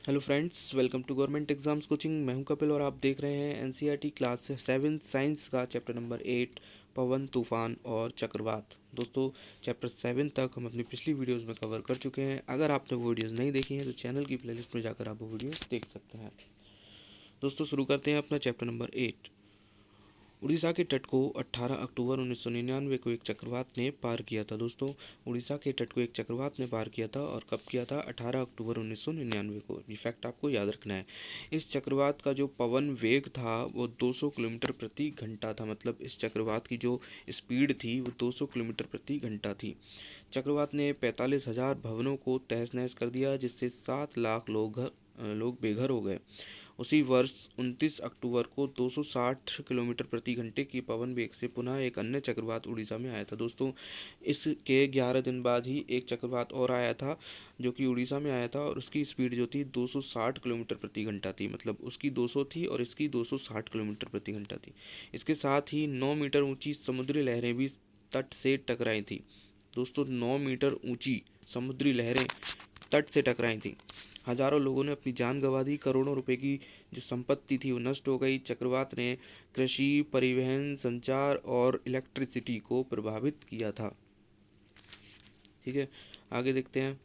Hello friends, welcome to government exams coaching. मैं हूं कपिल और आप देख रहे हैं एनसीईआरटी क्लास 7 साइंस का चैप्टर नंबर 8 पवन, तूफान और चक्रवात। दोस्तों, चैप्टर 7 तक हम अपनी पिछली वीडियोस में कवर कर चुके हैं। अगर आपने वो वीडियोस नहीं देखी हैं तो चैनल की प्लेलिस्ट में जाकर आप वो वीडियोस देख सकते हैं। दोस्तों, शुरू करते हैं अपना चैप्टर नंबर 8। उड़ीसा के तट को 18 अक्टूबर 1999 को एक चक्रवात ने पार किया था। दोस्तों, उड़ीसा के तट को एक चक्रवात ने पार किया था और कब किया था? 18 अक्टूबर 1999 को। ये फैक्ट आपको याद रखना है। इस चक्रवात का जो पवन वेग था वो 200 किलोमीटर प्रति घंटा था। मतलब इस चक्रवात की जो स्पीड थी वो 200 किलोमीटर प्रति घंटा थी। चक्रवात ने 45,000 भवनों को तहस नहस कर दिया, जिससे 7 लाख लोग बेघर हो गए। उसी वर्ष 29 अक्टूबर को 260 किलोमीटर प्रति घंटे की पवन वेग से पुनः एक अन्य चक्रवात उड़ीसा में आया था। दोस्तों, इसके 11 दिन बाद ही एक चक्रवात और आया था जो कि उड़ीसा में आया था और उसकी स्पीड जो थी 260 किलोमीटर प्रति घंटा थी। मतलब उसकी 200 थी और इसकी 260 किलोमीटर प्रति घंटा थी। इसके साथ ही 9 मीटर ऊंची समुद्री लहरें भी तट से टकराई थी। दोस्तों, 9 मीटर ऊंची समुद्री लहरें तट से टकराई थी। हजारों लोगों ने अपनी जान गंवा दी। करोड़ों रुपए की जो संपत्ति थी वो नष्ट हो गई। चक्रवात ने कृषि, परिवहन, संचार और इलेक्ट्रिसिटी को प्रभावित किया था। ठीक है, आगे देखते हैं।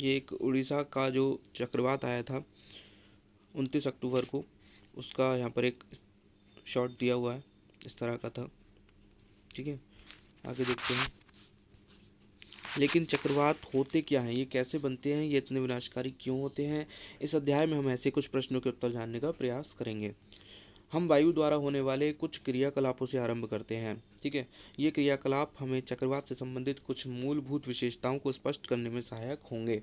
ये एक उड़ीसा का जो चक्रवात आया था 29 अक्टूबर को, उसका यहाँ पर एक शॉट दिया हुआ है, इस तरह का था। ठीक है, आगे देखते हैं। लेकिन चक्रवात होते क्या हैं, ये कैसे बनते हैं, ये इतने विनाशकारी क्यों होते हैं? इस अध्याय में हम ऐसे कुछ प्रश्नों के उत्तर जानने का प्रयास करेंगे। हम वायु द्वारा होने वाले कुछ क्रियाकलापों से आरंभ करते हैं। ठीक है, ये क्रियाकलाप हमें चक्रवात से संबंधित कुछ मूलभूत विशेषताओं को स्पष्ट करने में सहायक होंगे।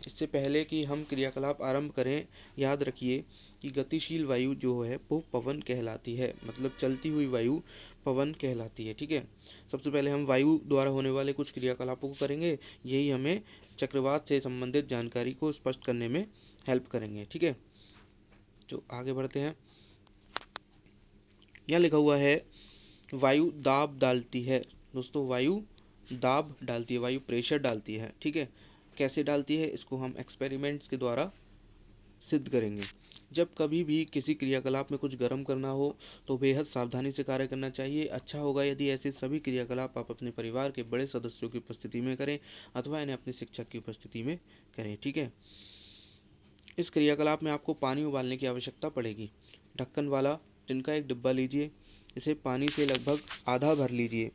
इससे पहले कि हम क्रियाकलाप आरंभ करें, याद रखिए कि गतिशील वायु जो है वो पवन कहलाती है। मतलब चलती हुई वायु पवन कहलाती है। ठीक है, सबसे पहले हम वायु द्वारा होने वाले कुछ क्रियाकलापों को करेंगे। यही हमें चक्रवात से संबंधित जानकारी को स्पष्ट करने में हेल्प करेंगे। ठीक है, तो आगे बढ़ते हैं। यहाँ लिखा हुआ है वायु दाब डालती है। दोस्तों, वायु दाब डालती है, वायु प्रेशर डालती है। ठीक है, कैसे डालती है इसको हम एक्सपेरिमेंट्स के द्वारा सिद्ध करेंगे। जब कभी भी किसी क्रियाकलाप में कुछ गर्म करना हो तो बेहद सावधानी से कार्य करना चाहिए। अच्छा होगा यदि ऐसे सभी क्रियाकलाप आप अपने परिवार के बड़े सदस्यों की उपस्थिति में करें अथवा इन्हें अपने शिक्षक की उपस्थिति में करें। ठीक है, इस क्रियाकलाप में आपको पानी उबालने की आवश्यकता पड़ेगी। ढक्कन वाला टिन का एक डिब्बा लीजिए, इसे पानी से लगभग आधा भर लीजिए।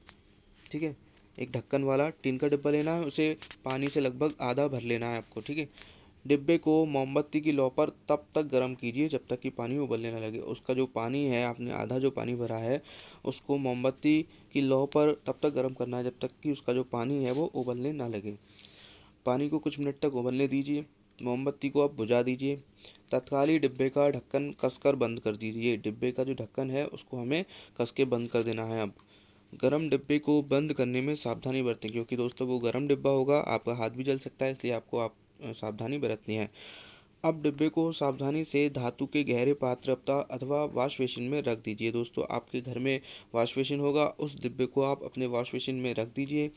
ठीक है, एक ढक्कन वाला टिन का डिब्बा लेना है, उसे पानी से लगभग आधा भर लेना है आपको। ठीक है, डिब्बे को मोमबत्ती की लौ पर तब तक गर्म कीजिए जब तक कि पानी उबलने न लगे। उसका जो पानी है, आपने आधा जो पानी भरा है उसको मोमबत्ती की लौ पर तब तक गर्म करना है जब तक कि उसका जो पानी है वो उबलने ना लगे। पानी को कुछ मिनट तक उबलने दीजिए। मोमबत्ती को आप बुझा दीजिए। तत्काल ही डिब्बे का ढक्कन कसकर बंद कर दीजिए। डिब्बे का जो ढक्कन है उसको हमें कस के बंद कर देना है। अब गरम डिब्बे को बंद करने में सावधानी बरतें, क्योंकि दोस्तों वो गरम डिब्बा होगा, आपका हाथ भी जल सकता है, इसलिए आपको सावधानी बरतनी है। अब डिब्बे को सावधानी से धातु के गहरे पात्र अथवा वॉश बेसिन में रख दीजिए। दोस्तों, आपके घर में वॉश बेसिन होगा, उस डिब्बे को आप अपने वॉश बेसिन में रख दीजिए।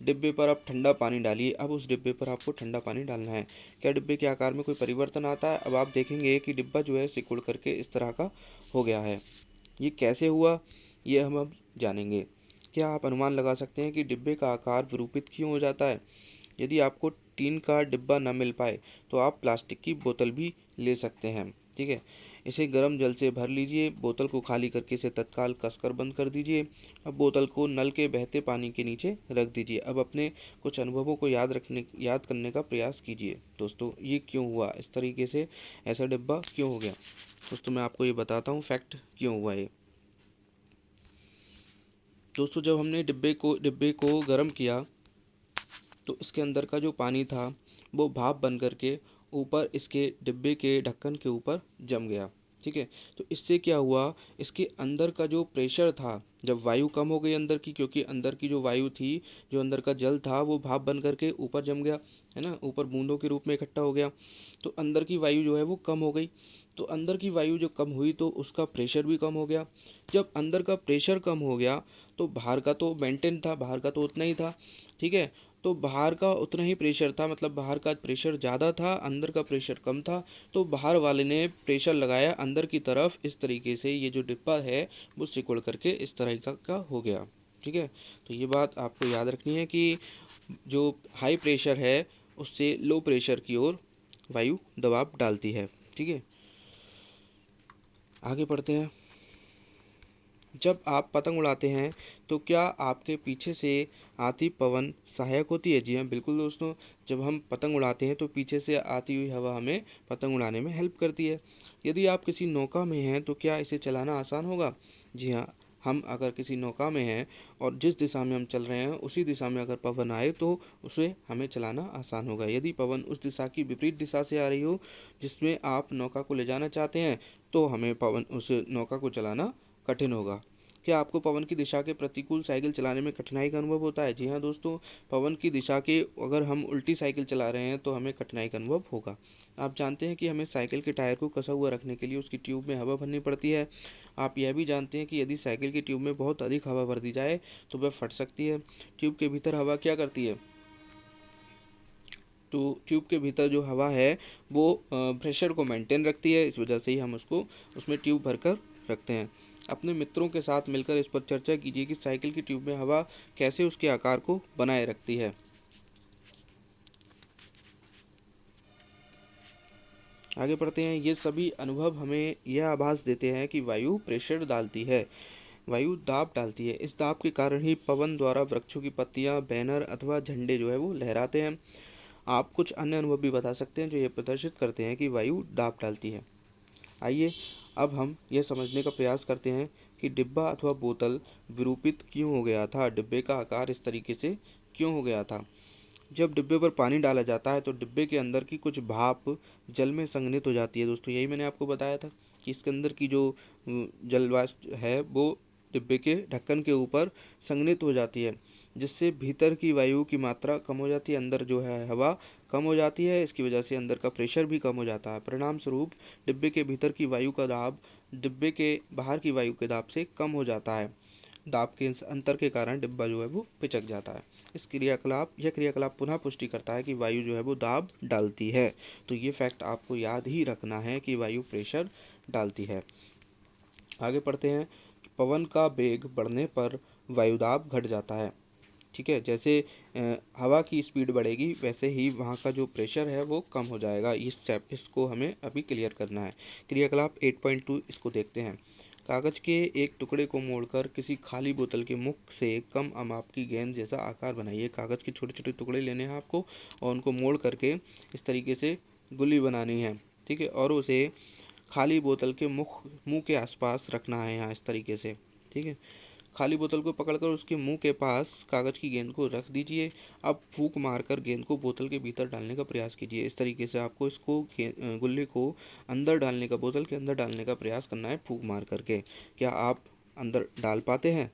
डिब्बे पर आप ठंडा पानी डालिए। अब उस डिब्बे पर आपको ठंडा पानी डालना है। क्या डिब्बे के आकार में कोई परिवर्तन आता है? अब आप देखेंगे कि डिब्बा जो है सिकुड़ करके इस तरह का हो गया है। ये कैसे हुआ, ये हम अब जानेंगे। क्या आप अनुमान लगा सकते हैं कि डिब्बे का आकार विरूपित क्यों हो जाता है? यदि आपको टीन का डिब्बा न मिल पाए तो आप प्लास्टिक की बोतल भी ले सकते हैं। ठीक है, इसे गर्म जल से भर लीजिए। बोतल को खाली करके इसे तत्काल कसकर बंद कर दीजिए। अब बोतल को नल के बहते पानी के नीचे रख दीजिए। अब अपने कुछ अनुभवों को याद करने का प्रयास कीजिए। दोस्तों, ये क्यों हुआ, इस तरीके से ऐसा डिब्बा क्यों हो गया? दोस्तों, मैं आपको ये बताता हूँ फैक्ट क्यों हुआ ये। दोस्तों, जब हमने डिब्बे को गर्म किया तो इसके अंदर का जो पानी था वो भाप बन करके ऊपर इसके डिब्बे के ढक्कन के ऊपर जम गया। ठीक है, तो इससे क्या हुआ, इसके अंदर का जो प्रेशर था, जब वायु कम हो गई अंदर की, क्योंकि अंदर की जो वायु थी, जो अंदर का जल था वो भाप बन करके ऊपर जम गया, है ना, ऊपर बूंदों के रूप में इकट्ठा हो गया। तो अंदर की वायु जो है वो कम हो गई। तो अंदर की वायु जो कम हुई तो उसका प्रेशर भी कम हो गया। जब अंदर का प्रेशर कम हो गया तो बाहर का तो मेंटेन था, बाहर का तो उतना ही था। ठीक है, तो बाहर का उतना ही प्रेशर था, मतलब बाहर का प्रेशर ज़्यादा था, अंदर का प्रेशर कम था। तो बाहर वाले ने प्रेशर लगाया अंदर की तरफ, इस तरीके से ये जो डिब्बा है वो सिकुड़ करके इस तरह का हो गया। ठीक है, तो ये बात आपको याद रखनी है कि जो हाई प्रेशर है उससे लो प्रेशर की ओर वायु दबाव डालती है। ठीक है, आगे बढ़ते हैं। जब आप पतंग उड़ाते हैं तो क्या आपके पीछे से आती पवन सहायक होती है? जी हाँ, बिल्कुल दोस्तों। जब हम पतंग उड़ाते हैं तो पीछे से आती हुई हवा हमें पतंग उड़ाने में हेल्प करती है। यदि आप किसी नौका में हैं तो क्या इसे चलाना आसान होगा? जी हाँ, हम अगर किसी नौका में हैं और जिस दिशा में हम चल रहे हैं उसी दिशा में अगर पवन आए तो उसे हमें चलाना आसान होगा। यदि पवन उस दिशा की विपरीत दिशा से आ रही हो जिसमें आप नौका को ले जाना चाहते हैं तो हमें पवन उस नौका को चलाना कठिन होगा। क्या आपको पवन की दिशा के प्रतिकूल साइकिल चलाने में कठिनाई का अनुभव होता है? जी हाँ दोस्तों, पवन की दिशा के अगर हम उल्टी साइकिल चला रहे हैं तो हमें कठिनाई का अनुभव होगा। आप जानते हैं कि हमें साइकिल के टायर को कसा हुआ रखने के लिए उसकी ट्यूब में हवा भरनी पड़ती है। आप यह भी जानते हैं कि यदि साइकिल की ट्यूब में बहुत अधिक हवा भर दी जाए तो वह फट सकती है। ट्यूब के भीतर हवा क्या करती है? तो ट्यूब के भीतर जो हवा है वो प्रेशर को मेंटेन रखती है, इस वजह से ही हम उसको उसमें ट्यूब भरकर रखते हैं। अपने मित्रों के साथ मिलकर इस पर चर्चा कीजिए कि साइकिल की ट्यूब में हवा कैसे उसके आकार को बनाए रखती है। आगे बढ़ते हैं। ये सभी अनुभव हमें यह आभास देते हैं कि वायु प्रेशर डालती है, वायु दाब डालती है। इस दाब के कारण ही पवन द्वारा वृक्षों की पत्तियां, बैनर अथवा झंडे जो है वो लहराते हैं। आप कुछ अन्य अनुभव भी बता सकते हैं जो ये प्रदर्शित करते हैं कि वायु दाब डालती है। आइए अब हम यह समझने का प्रयास करते हैं कि डिब्बा अथवा बोतल विरूपित क्यों हो गया था, डिब्बे का आकार इस तरीके से क्यों हो गया था। जब डिब्बे पर पानी डाला जाता है तो डिब्बे के अंदर की कुछ भाप जल में संघनित हो जाती है। दोस्तों यही मैंने आपको बताया था कि इसके अंदर की जो जल वाष्प है वो डिब्बे के ढक्कन के ऊपर संघनित हो जाती है, जिससे भीतर की वायु की मात्रा कम हो जाती है, अंदर जो है हवा कम हो जाती है। इसकी वजह से अंदर का प्रेशर भी कम हो जाता है। परिणाम स्वरूप डिब्बे के भीतर की वायु का दाब डिब्बे के बाहर की वायु के दाब से कम हो जाता है। दाब के इस अंतर के कारण डिब्बा जो है वो पिचक जाता है। यह क्रियाकलाप पुनः पुष्टि करता है कि वायु जो है वो दाब डालती है। तो ये फैक्ट आपको याद ही रखना है कि वायु प्रेशर डालती है। आगे पढ़ते हैं। पवन का वेग बढ़ने पर वायुदाब घट जाता है। ठीक है, जैसे हवा की स्पीड बढ़ेगी वैसे ही वहाँ का जो प्रेशर है वो कम हो जाएगा। इसको हमें अभी क्लियर करना है। क्रियाकलाप 8.2 इसको देखते हैं। कागज के एक टुकड़े को मोड़कर किसी खाली बोतल के मुख से कम अमाप की गेंद जैसा आकार बनाइए। कागज के छोटे छोटे टुकड़े लेने हैं आपको और उनको मोड़ करके इस तरीके से गुल्ली बनानी है। ठीक है, और उसे खाली बोतल के मुंह के आसपास रखना है यहाँ इस तरीके से। ठीक है, खाली बोतल को पकड़कर उसके मुंह के पास कागज की गेंद को रख दीजिए। अब फूंक मारकर गेंद को बोतल के भीतर डालने का प्रयास कीजिए। इस तरीके से आपको इसको गुल्ली को अंदर डालने का, बोतल के अंदर डालने का प्रयास करना है फूंक मार करके। क्या आप अंदर डाल पाते हैं?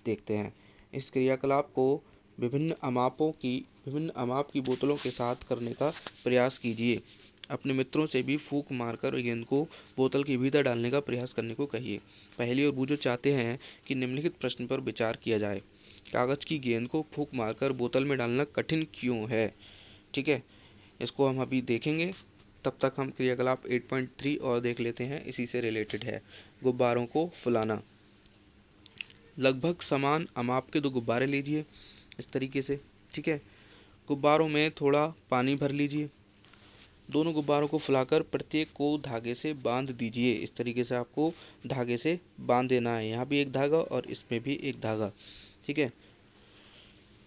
देखते हैं। इस क्रियाकलाप को विभिन्न अमाप की बोतलों के साथ करने का प्रयास कीजिए। अपने मित्रों से भी फूंक मारकर गेंद को बोतल के भीतर डालने का प्रयास करने को कहिए। पहली और बूझो चाहते हैं कि निम्नलिखित प्रश्न पर विचार किया जाए। कागज की गेंद को फूंक मारकर बोतल में डालना कठिन क्यों है? ठीक है, इसको हम अभी देखेंगे। तब तक हम क्रियाकलाप 8.3 और देख लेते हैं, इसी से रिलेटेड है। गुब्बारों को फुलाना। लगभग समान अमाप के दो गुब्बारे लीजिए इस तरीके से। ठीक है, गुब्बारों में थोड़ा पानी भर लीजिए। दोनों गुब्बारों को फुलाकर प्रत्येक को धागे से बांध दीजिए। इस तरीके से आपको धागे से बांध देना है। यहाँ भी एक धागा और इसमें भी एक धागा। ठीक है,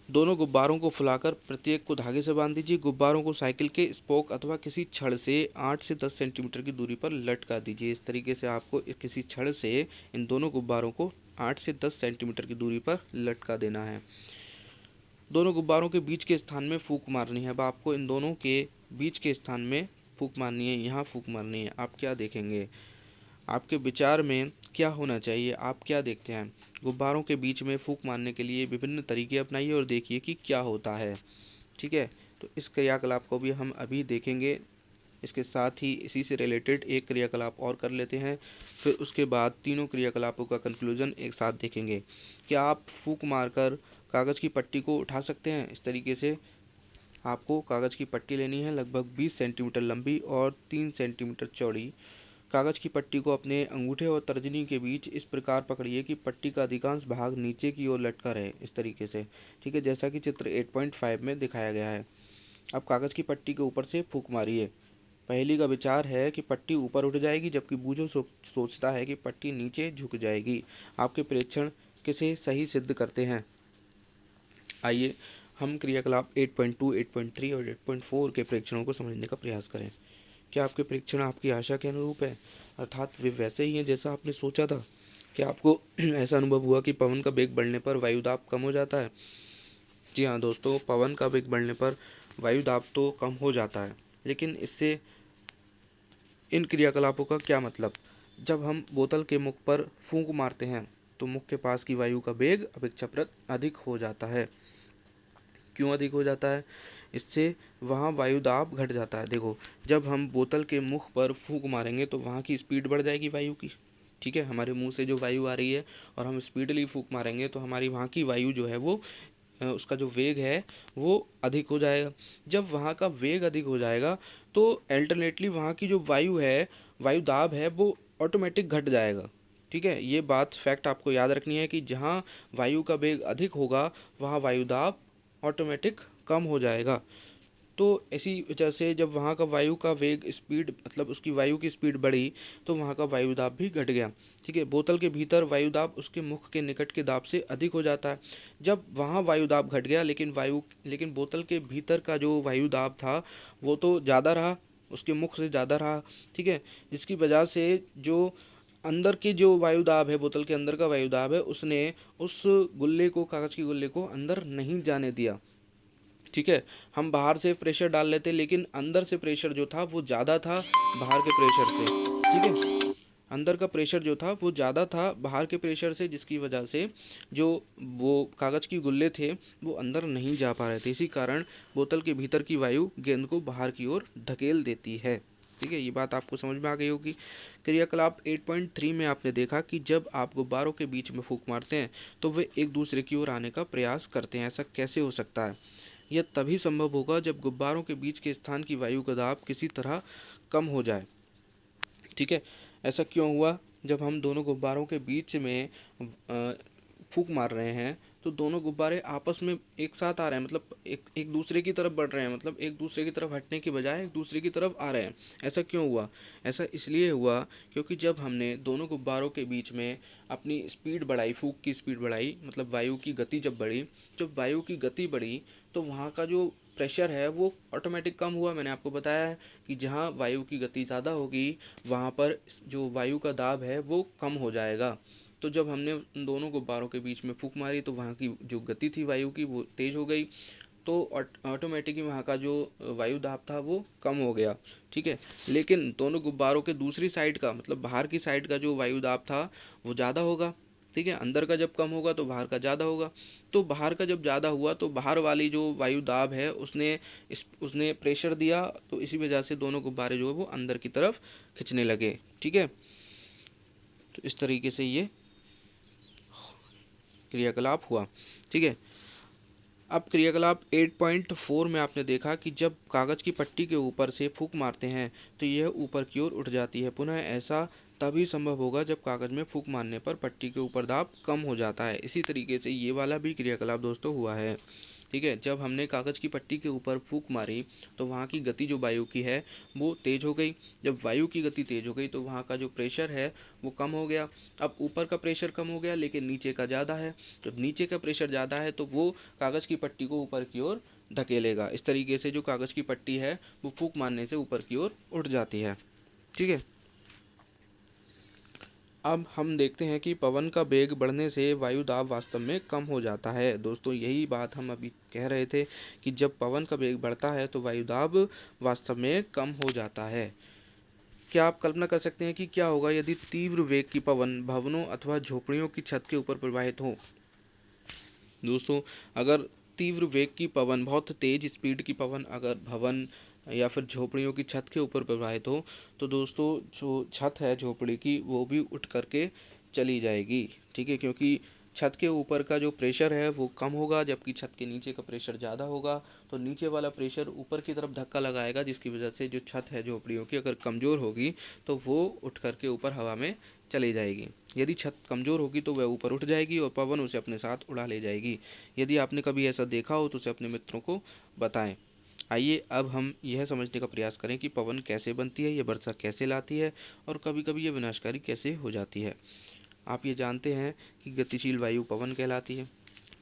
दोनों गुब्बारों को फुलाकर प्रत्येक को धागे से बांध दीजिए। गुब्बारों को साइकिल के स्पोक अथवा किसी छड़ से 8 से 10 सेंटीमीटर की दूरी पर लटका दीजिए। इस तरीके से आपको किसी छड़ से इन दोनों गुब्बारों को 8 से 10 सेंटीमीटर की दूरी पर लटका देना है। दोनों गुब्बारों के बीच के स्थान में फूंक मारनी है। अब आपको इन दोनों के बीच के स्थान में फूंक मारनी है, यहाँ फूंक मारनी है। आप क्या देखेंगे? आपके विचार में क्या होना चाहिए? आप क्या देखते हैं? गुब्बारों के बीच में फूंक मारने के लिए विभिन्न तरीके अपनाइए और देखिए कि क्या होता है। ठीक है, तो इस क्रियाकलाप को भी हम अभी देखेंगे। इसके साथ ही इसी से रिलेटेड एक क्रियाकलाप और कर लेते हैं, फिर उसके बाद तीनों क्रियाकलापों का कंक्लूजन एक साथ देखेंगे। क्या आप फूंक मारकर कागज़ की पट्टी को उठा सकते हैं? इस तरीके से आपको कागज़ की पट्टी लेनी है, लगभग 20 सेंटीमीटर लंबी और 3 सेंटीमीटर चौड़ी। कागज़ की पट्टी को अपने अंगूठे और तर्जनी के बीच इस प्रकार पकड़िए कि पट्टी का अधिकांश भाग नीचे की ओर लटका रहे, इस तरीके से। ठीक है, जैसा कि चित्र 8.5 में दिखाया गया है। अब कागज़ की पट्टी के ऊपर से फूंक मारिए। पहेली का विचार है कि पट्टी ऊपर उठ जाएगी, जबकि बूझो सोचता है कि पट्टी नीचे झुक जाएगी। आपके प्रेक्षण किसे सही सिद्ध करते हैं? आइए हम क्रियाकलाप 8.2, 8.3 और 8.4 के प्रेक्षणों को समझने का प्रयास करें। क्या आपके प्रेक्षण आपकी आशा के अनुरूप है, अर्थात वे वैसे ही हैं जैसा आपने सोचा था? क्या आपको ऐसा अनुभव हुआ कि पवन का वेग बढ़ने पर वायु दाब कम हो जाता है? जी हाँ दोस्तों, पवन का वेग बढ़ने पर वायु दाब तो कम हो जाता है, लेकिन इससे इन क्रियाकलापों का क्या मतलब? जब हम बोतल के मुख पर फूंक मारते हैं तो मुख के पास की वायु का वेग अपेक्षाकृत अधिक हो जाता है। क्यों अधिक हो जाता है? इससे वहाँ वायु दाब घट जाता है। देखो, जब हम बोतल के मुख पर फूंक मारेंगे तो वहाँ की स्पीड बढ़ जाएगी वायु की। ठीक है, हमारे मुंह से जो वायु आ रही है और हम स्पीडली फूंक मारेंगे तो हमारी वहाँ की वायु जो है वो उसका जो वेग है वो अधिक हो जाएगा। जब वहाँ का वेग अधिक हो जाएगा तो अल्टरनेटली वहाँ की जो वायु है, वायु दाब है, वो ऑटोमेटिक घट जाएगा। ठीक है, ये बात फैक्ट आपको याद रखनी है कि जहाँ वायु का वेग अधिक होगा वहाँ वायु दाब ऑटोमेटिक कम हो जाएगा। तो इसी वजह से जब वहाँ का वायु का वेग स्पीड मतलब उसकी वायु की स्पीड बढ़ी तो वहाँ का वायु दाब भी घट गया। ठीक है, बोतल के भीतर वायु दाब उसके मुख के निकट के दाब से अधिक हो जाता है। जब वहाँ वायु दाब घट गया लेकिन बोतल के भीतर का जो वायु दाब था वो तो ज़्यादा रहा, उसके मुख से ज़्यादा रहा। ठीक है, जिसकी वजह से जो अंदर की जो वायु दाब है, बोतल के अंदर का वायु दाब है, उसने उस गुल्ले को, कागज़ की गुल्ले को अंदर नहीं जाने दिया। ठीक है, हम बाहर से प्रेशर डाल लेते लेकिन अंदर से प्रेशर जो था वो ज़्यादा था बाहर के प्रेशर से। ठीक है, अंदर का प्रेशर जो था वो ज़्यादा था बाहर के प्रेशर से, जिसकी वजह से जो वो कागज़ की गुल्ले थे वो अंदर नहीं जा पा रहे थे। इसी कारण बोतल के भीतर की वायु गेंद को बाहर की ओर धकेल देती है। ठीक है, ये बात आपको समझ में आ गई होगी। क्रियाकलाप 8.3 में आपने देखा कि जब आप गुब्बारों के बीच में फूंक मारते हैं तो वे एक दूसरे की ओर आने का प्रयास करते हैं। ऐसा कैसे हो सकता है? यह तभी संभव होगा जब गुब्बारों के बीच के स्थान की वायु का दाब किसी तरह कम हो जाए। ठीक है, ऐसा क्यों हुआ? जब हम दोनों गुब्बारों के बीच में फूंक मार रहे हैं तो दोनों गुब्बारे आपस में एक साथ आ रहे हैं, मतलब एक एक दूसरे की तरफ बढ़ रहे हैं, मतलब एक दूसरे की तरफ हटने के बजाय एक दूसरे की तरफ आ रहे हैं। ऐसा क्यों हुआ? ऐसा इसलिए हुआ क्योंकि जब हमने दोनों गुब्बारों के बीच में अपनी स्पीड बढ़ाई, फूंक की स्पीड बढ़ाई, मतलब वायु की गति जब वायु की गति बढ़ी तो वहाँ का जो प्रेशर है वो ऑटोमेटिक कम हुआ। मैंने आपको बताया है कि जहाँ वायु की गति ज़्यादा होगी वहाँ पर जो वायु का दाब है वो कम हो जाएगा। तो जब हमने उन दोनों गुब्बारों के बीच में फूंक मारी तो वहाँ की जो गति थी वायु की वो तेज़ हो गई, तो ऑटोमेटिकली वहाँ का जो वायु दाब था वो कम हो गया। ठीक है, लेकिन दोनों गुब्बारों के दूसरी साइड का, मतलब बाहर की साइड का जो वायु दाब था वो ज़्यादा होगा। ठीक है, अंदर का जब कम होगा तो बाहर का ज़्यादा होगा। तो बाहर का जब ज़्यादा हुआ तो बाहर वाली जो वायु दाब है उसने प्रेशर दिया, तो इसी वजह से दोनों गुब्बारे जो है वो अंदर की तरफ खिंचने लगे। ठीक है, तो इस तरीके से ये क्रियाकलाप हुआ। ठीक है, अब क्रियाकलाप 8.4 में आपने देखा कि जब कागज़ की पट्टी के ऊपर से फूंक मारते हैं तो यह ऊपर की ओर उठ जाती है। पुनः ऐसा तभी संभव होगा जब कागज़ में फूंक मारने पर पट्टी के ऊपर दाब कम हो जाता है। इसी तरीके से ये वाला भी क्रियाकलाप दोस्तों हुआ है। ठीक है, जब हमने कागज़ की पट्टी के ऊपर फूंक मारी तो वहाँ की गति जो वायु की है वो तेज़ हो गई। जब वायु की गति तेज़ हो गई तो वहाँ का जो प्रेशर है वो कम हो गया। अब ऊपर का प्रेशर कम हो गया लेकिन नीचे का ज़्यादा है। जब नीचे का प्रेशर ज़्यादा है तो वो कागज़ की पट्टी को ऊपर की ओर धकेलेगा। इस तरीके से जो कागज़ की पट्टी है वो फूंक मारने से ऊपर की ओर उठ जाती है। ठीक है, अब हम देखते हैं कि पवन का वेग बढ़ने से वायु दाब वास्तव में कम हो जाता है। दोस्तों, यही बात हम अभी कह रहे थे कि जब पवन का वेग बढ़ता है तो वायु दाब वास्तव में कम हो जाता है। क्या आप कल्पना कर सकते हैं कि क्या होगा यदि तीव्र वेग की पवन भवनों अथवा झोपड़ियों की छत के ऊपर प्रवाहित हो? दोस्तों, अगर तीव्र वेग की पवन, बहुत तेज स्पीड की पवन अगर भवन या फिर झोपड़ियों की छत के ऊपर प्रवाहित हो तो दोस्तों जो छत है झोपड़ी की वो भी उठ करके चली जाएगी। ठीक है, क्योंकि छत के ऊपर का जो प्रेशर है वो कम होगा, जबकि छत के नीचे का प्रेशर ज़्यादा होगा। तो नीचे वाला प्रेशर ऊपर की तरफ धक्का लगाएगा, जिसकी वजह से जो छत है झोपड़ियों की अगर कमज़ोर होगी तो वो उठ करके ऊपर हवा में चली जाएगी। यदि छत कमज़ोर होगी तो वह ऊपर उठ जाएगी और पवन उसे अपने साथ उड़ा ले जाएगी। यदि आपने कभी ऐसा देखा हो तो उसे अपने मित्रों को बताएं। आइए अब हम यह समझने का प्रयास करें कि पवन कैसे बनती है, यह वर्षा कैसे लाती है और कभी कभी यह विनाशकारी कैसे हो जाती है। आप ये जानते हैं कि गतिशील वायु पवन कहलाती है।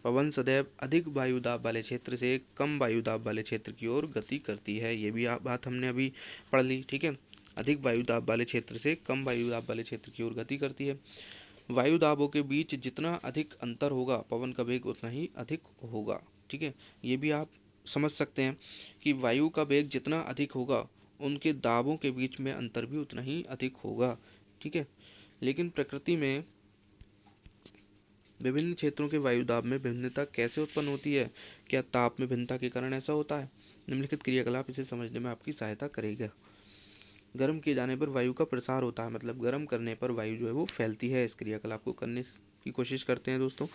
पवन सदैव अधिक वायु दाब वाले क्षेत्र से कम वायु दाब वाले क्षेत्र की ओर गति करती है। ये भी बात हमने अभी पढ़ ली। ठीक है, अधिक वायु दाब वाले क्षेत्र से कम वायु दाब वाले क्षेत्र की ओर गति करती है। वायु दाबों के बीच जितना अधिक अंतर होगा पवन का वेग उतना ही अधिक होगा। ठीक है, ये भी आप समझ सकते हैं कि वायु का वेग जितना अधिक होगा उनके दाबों के बीच में अंतर भी उतना ही अधिक होगा। ठीक है, लेकिन प्रकृति में विभिन्न क्षेत्रों के वायु दाब में भिन्नता कैसे उत्पन्न होती है? क्या ताप में भिन्नता के कारण ऐसा होता है? निम्नलिखित क्रियाकलाप इसे समझने में आपकी सहायता करेगा। गर्म किए जाने पर वायु का प्रसार होता है, मतलब गर्म करने पर वायु जो है वो फैलती है। इस क्रियाकलाप को करने की कोशिश करते हैं दोस्तों।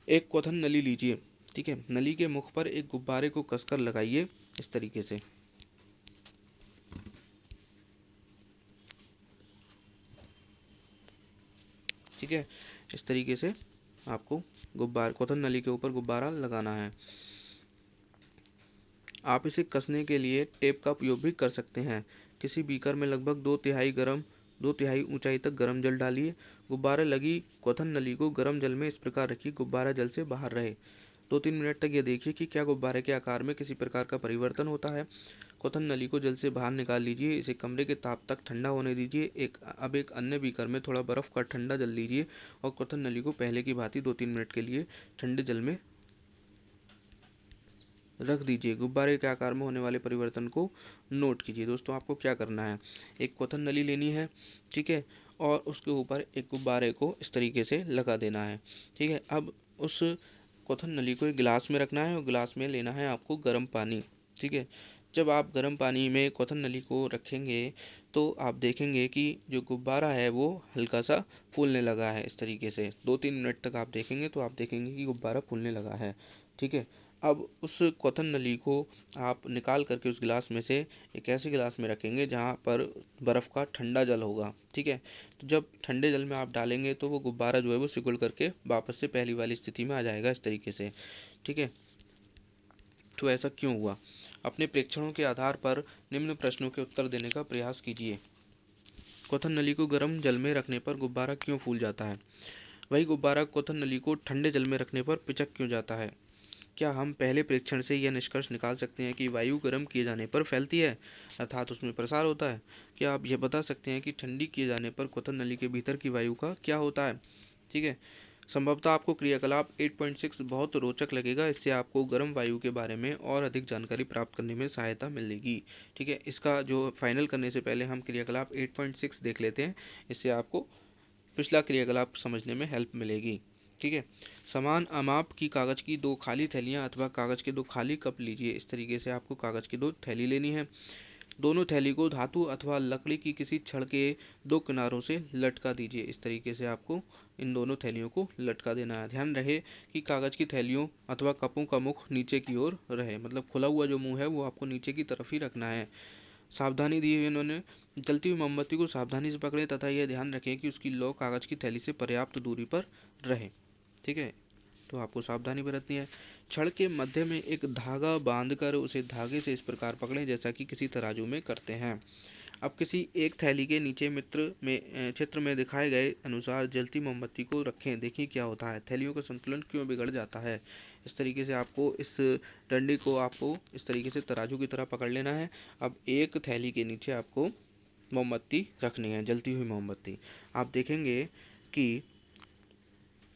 एक क्वथन नली लीजिए। ठीक है, नली के मुख पर एक गुब्बारे को कसकर लगाइए इस तरीके से। ठीक है, इस तरीके से आपको गुब्बारा क्वथन नली के ऊपर गुब्बारा लगाना है। आप इसे कसने के लिए टेप का उपयोग भी कर सकते हैं। किसी बीकर में लगभग 2 तिहाई ऊंचाई तक गर्म जल डालिए। गुब्बारे लगी क्वथन नली को गर्म जल में इस प्रकार रखिए गुब्बारा जल से बाहर रहे। 2-3 मिनट तक यह देखिए कि क्या गुब्बारे के आकार में किसी प्रकार का परिवर्तन होता है। क्वथन नली को जल से बाहर निकाल लीजिए। इसे कमरे के ताप तक ठंडा होने दीजिए। अब एक अन्य बीकर में थोड़ा बर्फ का ठंडा जल लीजिए और क्वथन नली को पहले की भांति 2-3 मिनट के लिए ठंडे जल में रख दीजिए। गुब्बारे के आकार में होने वाले परिवर्तन को नोट कीजिए। दोस्तों आपको क्या करना है, एक क्वथन नली लेनी है। ठीक है, और उसके ऊपर एक गुब्बारे को इस तरीके से लगा देना है। ठीक है, अब उस क्वथन नली को एक गिलास में रखना है और गिलास में लेना है आपको गर्म पानी। ठीक है, जब आप गर्म पानी में क्वथन नली को रखेंगे तो आप देखेंगे कि जो गुब्बारा है वो हल्का सा फूलने लगा है। इस तरीके से 2-3 मिनट तक आप देखेंगे तो आप देखेंगे कि गुब्बारा फूलने लगा है। ठीक है, अब उस क्वथन नली को आप निकाल करके उस गिलास में से एक ऐसे गिलास में रखेंगे जहाँ पर बर्फ़ का ठंडा जल होगा। ठीक है, तो जब ठंडे जल में आप डालेंगे तो वो गुब्बारा जो है वो सिकुड़ करके वापस से पहली वाली स्थिति में आ जाएगा इस तरीके से। ठीक है, तो ऐसा क्यों हुआ? अपने प्रेक्षणों के आधार पर निम्न प्रश्नों के उत्तर देने का प्रयास कीजिए। क्वथन नली को गर्म जल में रखने पर गुब्बारा क्यों फूल जाता है? वही गुब्बारा क्वथन नली को ठंडे जल में रखने पर पिचक क्यों जाता है? क्या हम पहले प्रेक्षण से यह निष्कर्ष निकाल सकते हैं कि वायु गर्म किए जाने पर फैलती है, अर्थात उसमें प्रसार होता है? क्या आप यह बता सकते हैं कि ठंडी किए जाने पर क्वथन नली के भीतर की वायु का क्या होता है? ठीक है, संभवतः आपको क्रियाकलाप 8.6 बहुत रोचक लगेगा। इससे आपको गर्म वायु के बारे में और अधिक जानकारी प्राप्त करने में सहायता मिलेगी। ठीक है, इसका जो फाइनल करने से पहले हम क्रियाकलाप 8.6 देख लेते हैं। इससे आपको पिछला क्रियाकलाप समझने में हेल्प मिलेगी। ठीक है, समान अमाप की कागज़ की 2 खाली थैलियाँ अथवा कागज़ के 2 खाली कप लीजिए। इस तरीके से आपको कागज़ की 2 थैली लेनी है। दोनों थैली को धातु अथवा लकड़ी की किसी छड़ के 2 किनारों से लटका दीजिए। इस तरीके से आपको इन दोनों थैलियों को लटका देना है। ध्यान रहे कि कागज़ की थैलियों अथवा कपों का मुख नीचे की ओर रहे, मतलब खुला हुआ जो मुंह है वो आपको नीचे की तरफ ही रखना है। सावधानी दी है इन्होंने, जलती हुई मोमबत्ती को सावधानी से पकड़ें तथा यह ध्यान रखें कि उसकी लौ कागज़ की थैली से पर्याप्त दूरी पर रहे। ठीक है, तो आपको सावधानी बरतनी है। छड़ के मध्य में एक धागा बांधकर उसे धागे से इस प्रकार पकड़ें जैसा कि किसी तराजू में करते हैं। अब किसी एक थैली के नीचे चित्र में दिखाए गए अनुसार जलती मोमबत्ती को रखें। देखिए क्या होता है, थैलियों का संतुलन क्यों बिगड़ जाता है। इस तरीके से आपको इस डंडे को आपको इस तरीके से तराजू की तरह पकड़ लेना है। अब एक थैली के नीचे आपको मोमबत्ती रखनी है, जलती हुई मोमबत्ती। आप देखेंगे कि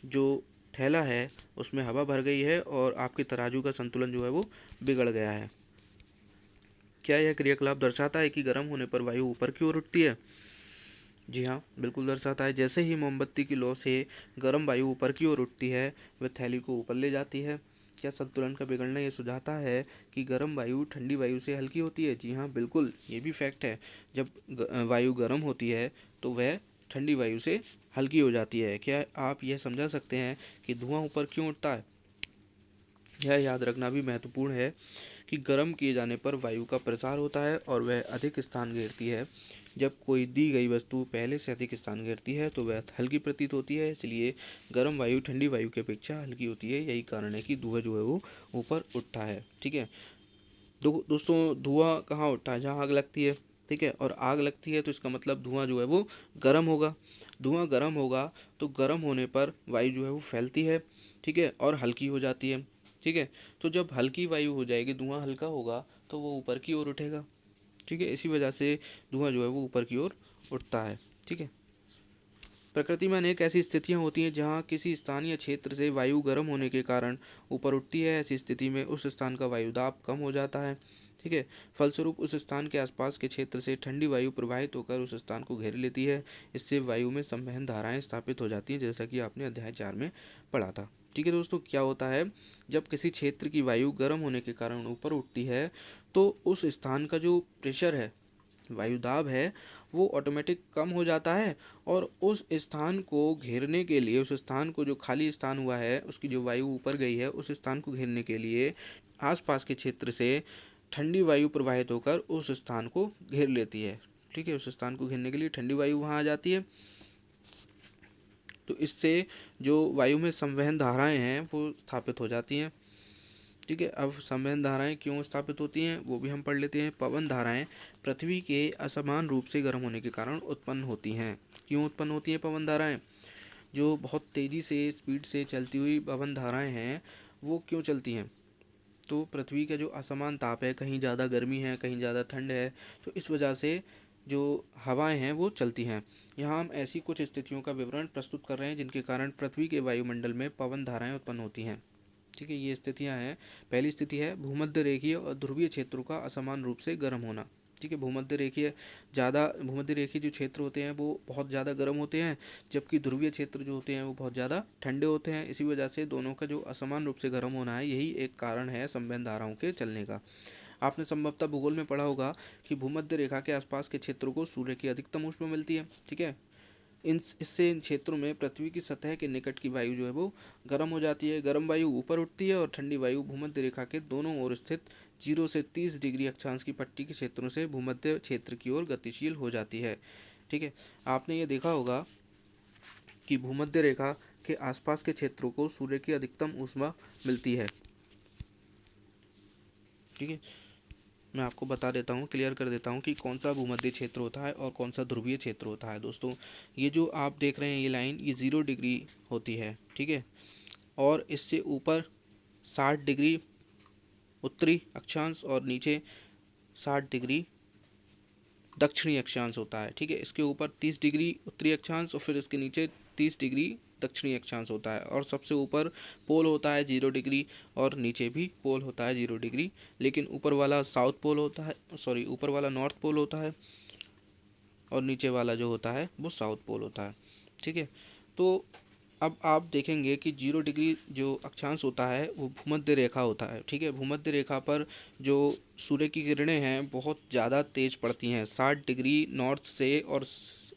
जो थैला है उसमें हवा भर गई है और आपके तराजू का संतुलन जो है वो बिगड़ गया है। क्या यह क्रियाकलाप दर्शाता है कि गर्म होने पर वायु ऊपर की ओर उठती है? जी हाँ, बिल्कुल दर्शाता है। जैसे ही मोमबत्ती की लौ से गर्म वायु ऊपर की ओर उठती है वह थैली को ऊपर ले जाती है। क्या संतुलन का बिगड़ना ये सुझाता है कि गर्म वायु ठंडी वायु से हल्की होती है? जी हाँ, बिल्कुल, ये भी फैक्ट है। जब वायु गर्म होती है तो वह ठंडी वायु से हल्की हो जाती है। क्या आप यह समझा सकते हैं कि धुआं ऊपर क्यों उठता है? यह याद रखना भी महत्वपूर्ण है कि गर्म किए जाने पर वायु का प्रसार होता है और वह अधिक स्थान घेरती है। जब कोई दी गई वस्तु पहले से अधिक स्थान घेरती है तो वह हल्की प्रतीत होती है। इसलिए गर्म वायु ठंडी वायु की अपेक्षा हल्की होती है। यही कारण है कि धुआं जो है वो ऊपर उठता है। ठीक है, दोस्तों, धुआं कहाँ उठता है? जहाँ आग लगती है। ठीक है, और आग लगती है तो इसका मतलब धुआं जो है वो गर्म होगा। धुआं गर्म होगा तो गर्म होने पर वायु जो है वो फैलती है। ठीक है, और हल्की हो जाती है। ठीक है, तो जब हल्की वायु हो जाएगी, धुआं हल्का होगा तो वो ऊपर की ओर उठेगा। ठीक है, इसी वजह से धुआं जो है वो ऊपर की ओर उठता है। ठीक है, प्रकृति में अनेक ऐसी स्थितियां होती हैं जहां किसी स्थान या क्षेत्र से वायु गर्म होने के कारण ऊपर उठती है। ऐसी स्थिति में उस स्थान का वायु दाब कम हो जाता है। ठीक है, फलस्वरूप उस स्थान के आसपास के क्षेत्र से ठंडी वायु प्रवाहित होकर उस स्थान को घेर लेती है। इससे वायु में संवहन धाराएं स्थापित हो जाती हैं, जैसा कि आपने अध्याय 4 में पढ़ा था। ठीक है दोस्तों, क्या होता है जब किसी क्षेत्र की वायु गर्म होने के कारण ऊपर उठती है तो उस स्थान का जो प्रेशर है, वायु दाब है, वो ऑटोमेटिक कम हो जाता है और उस स्थान को घेरने के लिए, उस स्थान को, जो खाली स्थान हुआ है, उसकी जो वायु ऊपर गई है, उस स्थान को घेरने के लिए आसपास के क्षेत्र से ठंडी वायु प्रवाहित होकर उस स्थान को घेर लेती है। ठीक है, उस स्थान को घेरने के लिए ठंडी वायु वहाँ आ जाती है। तो इससे जो वायु में संवहन धाराएं हैं वो स्थापित हो जाती हैं। ठीक है, अब संवहन धाराएं क्यों स्थापित होती हैं वो भी हम पढ़ लेते हैं। पवन धाराएं पृथ्वी के असमान रूप से गर्म होने के कारण उत्पन्न होती हैं। क्यों उत्पन्न होती हैं पवन धाराएं? जो बहुत तेज़ी से, स्पीड से चलती हुई पवन धाराएं हैं वो क्यों चलती हैं? तो पृथ्वी का जो असमान ताप है, कहीं ज़्यादा गर्मी है, कहीं ज़्यादा ठंड है, तो इस वजह से जो हवाएं हैं वो चलती हैं। यहाँ हम ऐसी कुछ स्थितियों का विवरण प्रस्तुत कर रहे हैं जिनके कारण पृथ्वी के वायुमंडल में पवन धाराएं उत्पन्न होती हैं। ठीक है, ये स्थितियां हैं। पहली स्थिति है भूमध्य रेखीय और ध्रुवीय क्षेत्रों का असमान रूप से गर्म होना। ठीक है, भूमध्य रेखीय जो क्षेत्र होते हैं वो बहुत ज़्यादा गर्म होते हैं, जबकि ध्रुवीय क्षेत्र जो होते हैं वो बहुत ज़्यादा ठंडे होते हैं। इसी वजह से दोनों का जो असमान रूप से गर्म होना है, यही एक कारण है संवहन धाराओं के चलने का। आपने संभवतः भूगोल में पढ़ा होगा कि भूमध्य रेखा के आसपास के क्षेत्रों को सूर्य की अधिकतम ऊष्मा मिलती है। ठीक है, इन क्षेत्रों में पृथ्वी की सतह के निकट की वायु जो है वो गर्म हो जाती है। गर्म वायु ऊपर उठती है और ठंडी वायु भूमध्य रेखा के दोनों ओर स्थित 0 से 30 डिग्री अक्षांश की पट्टी के क्षेत्रों से भूमध्य क्षेत्र की ओर गतिशील हो जाती है। ठीक है, आपने ये देखा होगा कि भूमध्य रेखा के आसपास के क्षेत्रों को सूर्य की अधिकतम ऊष्मा मिलती है। ठीक है, मैं आपको बता देता हूँ, क्लियर कर देता हूँ कि कौन सा भूमध्य क्षेत्र होता है और कौन सा ध्रुवीय क्षेत्र होता है। दोस्तों, ये जो आप देख रहे हैं ये लाइन, ये 0 डिग्री होती है। ठीक है, और इससे ऊपर 60 डिग्री उत्तरी अक्षांश और नीचे 60 डिग्री दक्षिणी अक्षांश होता है। ठीक है, इसके ऊपर 30 डिग्री उत्तरी अक्षांश और फिर इसके नीचे 30 डिग्री दक्षिणी अक्षांश होता है। और सबसे ऊपर पोल होता है 0 डिग्री और नीचे भी पोल होता है 0 डिग्री, लेकिन ऊपर वाला साउथ पोल होता है, सॉरी, ऊपर वाला नॉर्थ पोल होता है और नीचे वाला जो होता है वो साउथ पोल होता है। ठीक है, तो अब आप देखेंगे कि 0 डिग्री जो अक्षांश होता है वो भूमध्य रेखा होता है। ठीक है, भूमध्य रेखा पर जो सूर्य की किरणें हैं बहुत ज़्यादा तेज़ पड़ती हैं। 60 डिग्री नॉर्थ से और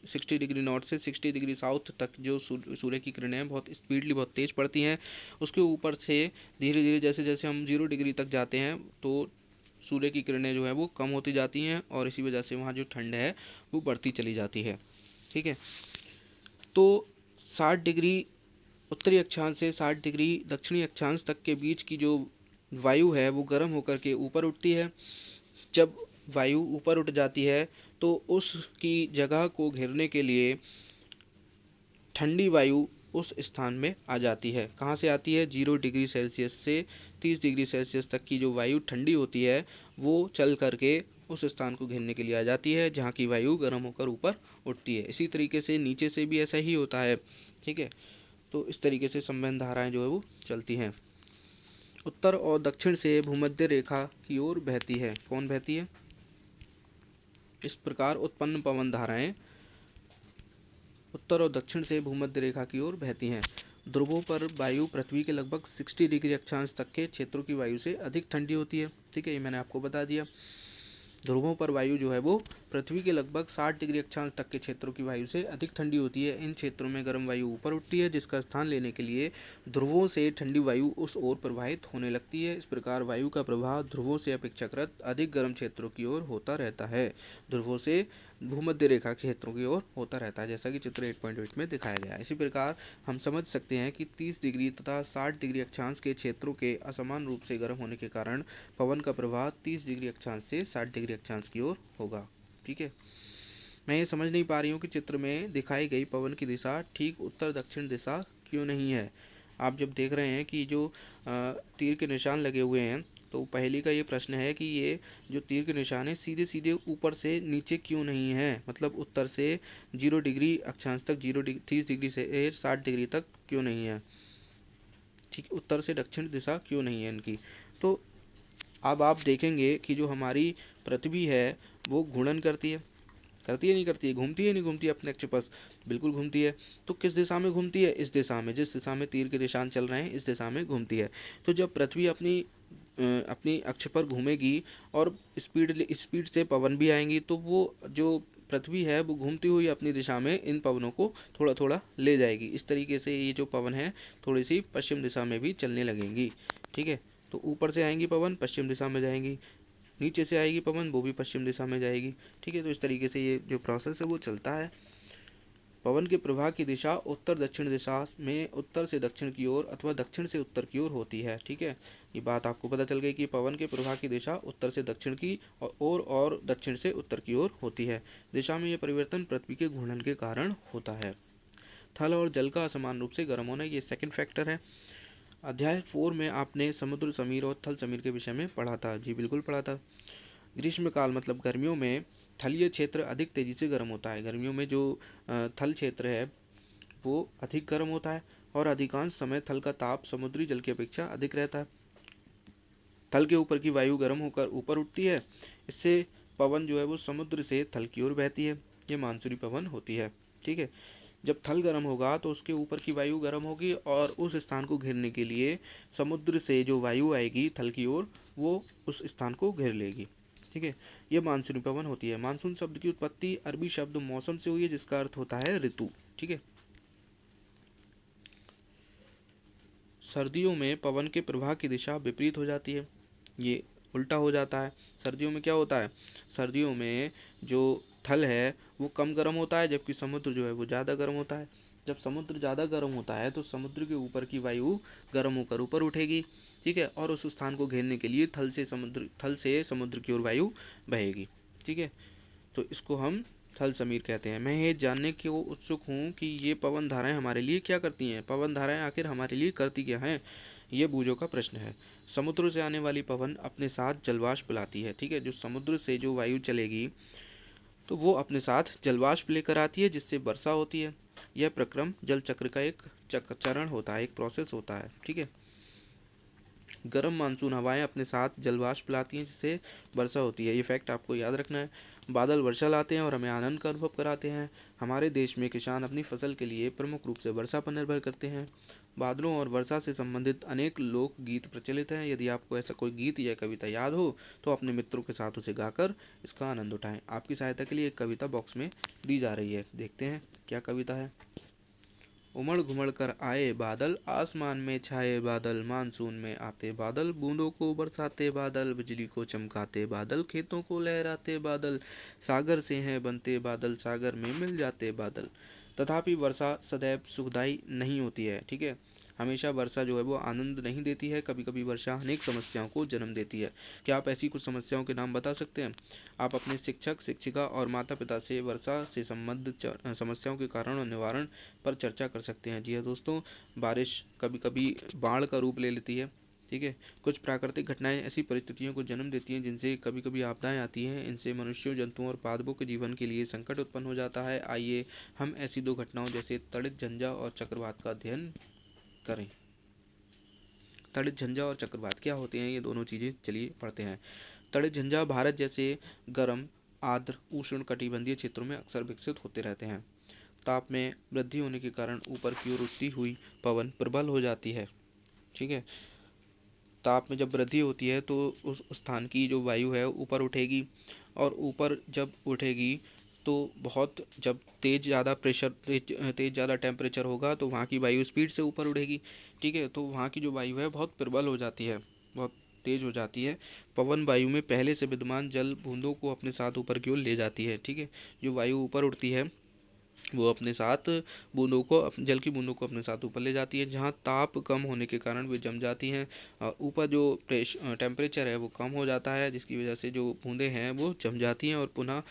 60 डिग्री नॉर्थ से 60 डिग्री साउथ तक जो सूर्य की किरणें हैं बहुत स्पीडली, बहुत तेज़ पड़ती हैं। उसके ऊपर से धीरे धीरे जैसे जैसे हम 0 डिग्री तक जाते हैं तो सूर्य की किरणें जो है वो कम होती जाती हैं और इसी वजह से वहाँ जो ठंड है वो बढ़ती चली जाती है। ठीक है, तो 60 डिग्री उत्तरी अक्षांश से 60 डिग्री दक्षिणी अक्षांश तक के बीच की जो वायु है वो गर्म होकर के ऊपर उठती है। जब वायु ऊपर उठ जाती है तो उसकी जगह को घेरने के लिए ठंडी वायु उस स्थान में आ जाती है। कहाँ से आती है? 0 डिग्री सेल्सियस से 30 डिग्री सेल्सियस तक की जो वायु ठंडी होती है वो चल करके उस स्थान को घेरने के लिए आ जाती है जहाँ की वायु गर्म होकर ऊपर उठती है। इसी तरीके से नीचे से भी ऐसा ही होता है। ठीक है, तो इस तरीके से संवहन धाराएं जो है वो चलती हैं। उत्तर और दक्षिण से भूमध्य रेखा की ओर बहती है। कौन बहती है? इस प्रकार उत्पन्न पवन धाराएं उत्तर और दक्षिण से भूमध्य रेखा की ओर बहती हैं। ध्रुवों पर वायु पृथ्वी के लगभग 60 डिग्री अक्षांश तक के क्षेत्रों की वायु से अधिक ठंडी होती है। ठीक है, ये मैंने आपको बता दिया। ध्रुवों पर वायु जो है वो पृथ्वी के लगभग 60 डिग्री अक्षांश तक के क्षेत्रों की वायु से अधिक ठंडी होती है। इन क्षेत्रों में गर्म वायु ऊपर उठती है, जिसका स्थान लेने के लिए ध्रुवों से ठंडी वायु उस ओर प्रवाहित होने लगती है। इस प्रकार वायु का प्रवाह ध्रुवों से अपेक्षाकृत अधिक गर्म क्षेत्रों की ओर होता रहता है। ध्रुवों से भूमध्य रेखा क्षेत्रों की ओर होता रहता है, जैसा कि चित्र 8.8 में दिखाया गया है। इसी प्रकार हम समझ सकते हैं कि 30 डिग्री तथा 60 डिग्री अक्षांश के क्षेत्रों के असमान रूप से गर्म होने के कारण पवन का प्रवाह 30 डिग्री अक्षांश से 60 डिग्री अक्षांश की ओर होगा। ठीक है, मैं ये समझ नहीं पा रही हूँ कि चित्र में दिखाई गई पवन की दिशा ठीक उत्तर दक्षिण दिशा क्यों नहीं है। आप जब देख रहे हैं कि जो तीर के निशान लगे हुए हैं, तो पहली का ये प्रश्न है कि ये जो तीर के निशान है सीधे सीधे ऊपर से नीचे क्यों नहीं है, मतलब उत्तर से 0 डिग्री अक्षांश तक 30 डिग्री से 60 डिग्री तक क्यों नहीं है। ठीक, उत्तर से दक्षिण दिशा क्यों नहीं है इनकी। तो अब आप देखेंगे कि जो हमारी पृथ्वी है वो घूर्णन करती है नहीं करती है, घूमती है नहीं घूमती है अपने अक्ष पर, बिल्कुल घूमती है। तो किस दिशा में घूमती है, इस दिशा में, जिस दिशा में तीर के निशान चल रहे हैं इस दिशा में घूमती है। तो जब पृथ्वी अपनी अक्ष पर घूमेगी और स्पीड से पवन भी आएंगी, तो वो जो पृथ्वी है वो घूमती हुई अपनी दिशा में इन पवनों को थोड़ा थोड़ा ले जाएगी। इस तरीके से ये जो पवन है थोड़ी सी पश्चिम दिशा में भी चलने लगेंगी। ठीक है, तो ऊपर से आएंगी पवन पश्चिम दिशा में जाएंगी, नीचे से आएगी पवन वो भी पश्चिम दिशा में जाएगी। ठीक है, तो इस तरीके से ये जो प्रोसेस है वो चलता है। पवन के प्रवाह की दिशा उत्तर दक्षिण दिशा में उत्तर से दक्षिण की ओर अथवा दक्षिण से उत्तर की ओर होती है। ठीक है, ये बात आपको पता चल गई कि पवन के प्रवाह की दिशा उत्तर से दक्षिण की और दक्षिण से उत्तर की ओर होती है। दिशा में यह परिवर्तन पृथ्वी के घूर्णन के कारण होता है। थल और जल का असमान रूप से गर्म होना, ये सेकंड फैक्टर है। अध्याय 4 में आपने समुद्र समीर और थल समीर के विषय में पढ़ा था। जी बिल्कुल पढ़ा था। ग्रीष्मकाल मतलब गर्मियों में थलीय क्षेत्र अधिक तेजी से गर्म होता है। गर्मियों में जो थल क्षेत्र है वो अधिक गर्म होता है और अधिकांश समय थल का ताप समुद्री जल की अपेक्षा अधिक रहता है। थल के ऊपर की वायु गर्म होकर ऊपर उठती है, इससे पवन जो है वो समुद्र से थल की ओर बहती है, ये मानसूनी पवन होती है। ठीक है, जब थल गर्म होगा तो उसके ऊपर की वायु गर्म होगी और उस स्थान को घेरने के लिए समुद्र से जो वायु आएगी थल की ओर वो उस स्थान को घेर लेगी। ठीक है, ये मानसूनी पवन होती है। मानसून शब्द की उत्पत्ति अरबी शब्द मौसम से हुई है, जिसका अर्थ होता है ऋतु। ठीक है, सर्दियों में पवन के प्रवाह की दिशा विपरीत हो जाती है, ये उल्टा हो जाता है। सर्दियों में क्या होता है, सर्दियों में जो थल है वो कम गर्म होता है, जबकि समुद्र जो है वो ज़्यादा गर्म होता है। जब समुद्र ज़्यादा गर्म होता है तो समुद्र के ऊपर की वायु गर्म होकर ऊपर उठेगी। ठीक है, और उस स्थान को घेरने के लिए थल से समुद्र की ओर वायु बहेगी। ठीक है, तो इसको हम थल समीर कहते हैं। मैं ये जानने की उत्सुक हूँ कि ये पवन धाराएं हमारे लिए क्या करती हैं। पवन धाराएं आखिर हमारे लिए करती क्या हैं, ये बूझों का प्रश्न है। समुद्र से आने वाली पवन अपने साथ जलवाष्प लाती है। ठीक है, जो समुद्र से जो वायु चलेगी तो वो अपने साथ जलवाष्प लेकर आती है, जिससे वर्षा होती है। यह प्रक्रम जल चक्र का एक चरण होता है, एक प्रोसेस होता है। ठीक है, गर्म मानसून हवाएं अपने साथ जलवाष्प लाती हैं, जिससे वर्षा होती है। ये फैक्ट आपको याद रखना है। बादल वर्षा लाते हैं और हमें आनंद का अनुभव कराते हैं। हमारे देश में किसान अपनी फसल के लिए प्रमुख रूप से वर्षा पर निर्भर करते हैं। बादलों और वर्षा से संबंधित अनेक लोक गीत प्रचलित हैं। यदि आपको ऐसा कोई गीत या कविता याद हो तो अपने मित्रों के साथ उसे गाकर इसका आनंद उठाएं। आपकी सहायता के लिए एक कविता बॉक्स में दी जा रही है, देखते हैं क्या कविता है। उमड़ घुमड़ कर आए बादल, आसमान में छाए बादल, मानसून में आते बादल, बूंदों को बरसाते बादल, बिजली को चमकाते बादल, खेतों को लहराते बादल, सागर से हैं बनते बादल, सागर में मिल जाते बादल। तथापि वर्षा सदैव सुखदायी नहीं होती है। ठीक है, हमेशा वर्षा जो है वो आनंद नहीं देती है। कभी कभी वर्षा अनेक समस्याओं को जन्म देती है। क्या आप ऐसी कुछ समस्याओं के नाम बता सकते हैं। आप अपने शिक्षक शिक्षिका और माता पिता से वर्षा से संबंधित समस्याओं के कारण और निवारण पर चर्चा कर सकते हैं। जी हाँ दोस्तों, बारिश कभी कभी बाढ़ का रूप ले लेती है। ठीक है, कुछ प्राकृतिक घटनाएं ऐसी परिस्थितियों को जन्म देती हैं जिनसे कभी कभी आपदाएं आती हैं। इनसे मनुष्यों, जंतुओं और पादपों के जीवन के लिए संकट उत्पन्न हो जाता है। आइए हम ऐसी दो घटनाओं जैसे तड़ित झंझा और चक्रवात का अध्ययन करें। तड़ित झंझा और चक्रवात क्या होते हैं, ये दोनों चीज़ें चलिए पढ़ते हैं। तड़ित झंझा भारत जैसे गर्म, आर्द्र, उष्ण कटिबंधीय क्षेत्रों में अक्सर विकसित होते रहते हैं। ताप में वृद्धि होने के कारण ऊपर की ओर उठती हुई पवन प्रबल हो जाती है। ठीक है, ताप में जब वृद्धि होती है तो उस स्थान की जो वायु है ऊपर उठेगी, और ऊपर जब उठेगी तो बहुत जब तेज़ ज़्यादा प्रेशर तेज़ ज़्यादा टेम्परेचर होगा तो वहाँ की वायु स्पीड से ऊपर उड़ेगी। ठीक है, तो वहाँ की जो वायु है बहुत प्रबल हो जाती है, बहुत तेज़ हो जाती है। पवन वायु में पहले से विद्यमान जल बूंदों को अपने साथ ऊपर की ओर ले जाती है। ठीक है, जो वायु ऊपर उठती है वो अपने साथ बूंदों को जल की बूंदों को अपने साथ ऊपर ले जाती है, जहाँ ताप कम होने के कारण वे जम जाती हैं। ऊपर जो टेम्परेचर है वो कम हो जाता है, जिसकी वजह से जो बूंदें हैं वो जम जाती हैं और पुनः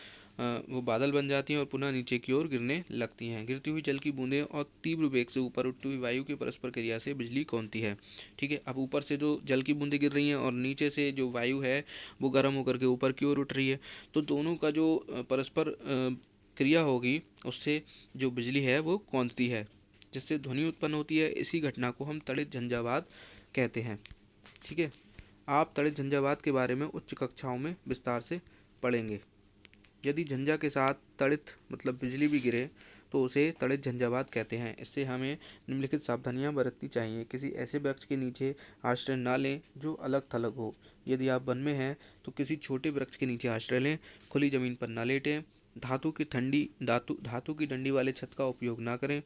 वो बादल बन जाती हैं और पुनः नीचे की ओर गिरने लगती हैं। गिरती हुई जल की बूंदें और तीव्र वेग से ऊपर उठती हुई वायु की परस्पर क्रिया से बिजली कौनती है। ठीक है, अब ऊपर से जो जल की बूंदें गिर रही हैं और नीचे से जो वायु है वो गर्म होकर के ऊपर की ओर उठ रही है, तो दोनों का जो परस्पर क्रिया होगी उससे जो बिजली है वो कौंधती है, जिससे ध्वनि उत्पन्न होती है। इसी घटना को हम तड़ित झंझावात कहते हैं। ठीक है, आप तड़ित झंझावात के बारे में उच्च कक्षाओं में विस्तार से पढ़ेंगे। यदि झंझा के साथ तड़ित मतलब बिजली भी गिरे तो उसे तड़ित झंझावात कहते हैं। इससे हमें निम्नलिखित सावधानियां बरतनी चाहिए। किसी ऐसे वृक्ष के नीचे आश्रय ना लें जो अलग थलग हो। यदि आप वन में हैं तो किसी छोटे वृक्ष के नीचे आश्रय लें। खुली जमीन पर ना लेटें। धातु की डंडी वाले छत का उपयोग ना करें।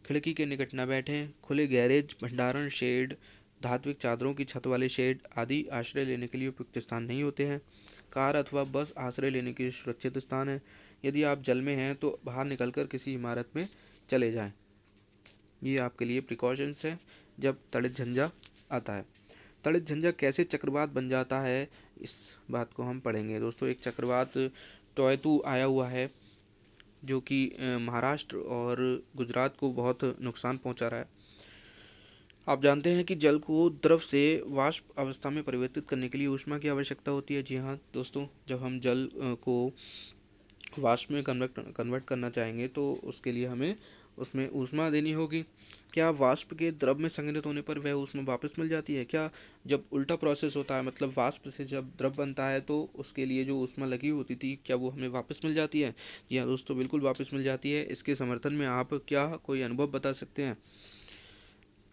खिड़की के निकट न बैठें। खुले गैरेज, भंडारण शेड, धात्विक चादरों की छत वाले शेड आदि आश्रय लेने के लिए उपयुक्त स्थान नहीं होते हैं। कार अथवा बस आश्रय लेने के लिए सुरक्षित स्थान है। यदि आप जल में हैं तो बाहर निकलकर किसी इमारत में चले जाएं। ये आपके लिए प्रिकॉशंस है जब तड़ित झंझा आता है। तड़ित झंझा कैसे चक्रवात बन जाता है, इस बात को हम पढ़ेंगे। दोस्तों, एक चक्रवात टॉयतू आया हुआ है जो कि महाराष्ट्र और गुजरात को बहुत नुकसान पहुंचा रहा है। आप जानते हैं कि जल को द्रव से वाष्प अवस्था में परिवर्तित करने के लिए ऊष्मा की आवश्यकता होती है। जी हाँ दोस्तों, जब हम जल को वाष्प में कन्वर्ट करना चाहेंगे तो उसके लिए हमें उसमें ऊष्मा देनी होगी। क्या वाष्प के द्रव में संघनित होने पर वह ऊष्मा वापस मिल जाती है क्या? जब उल्टा प्रोसेस होता है, मतलब वाष्प से जब द्रव बनता है तो उसके लिए जो ऊष्मा लगी होती थी क्या वो हमें वापस मिल जाती है? जी हाँ दोस्तों, बिल्कुल वापस मिल जाती है। इसके समर्थन में आप क्या कोई अनुभव बता सकते हैं?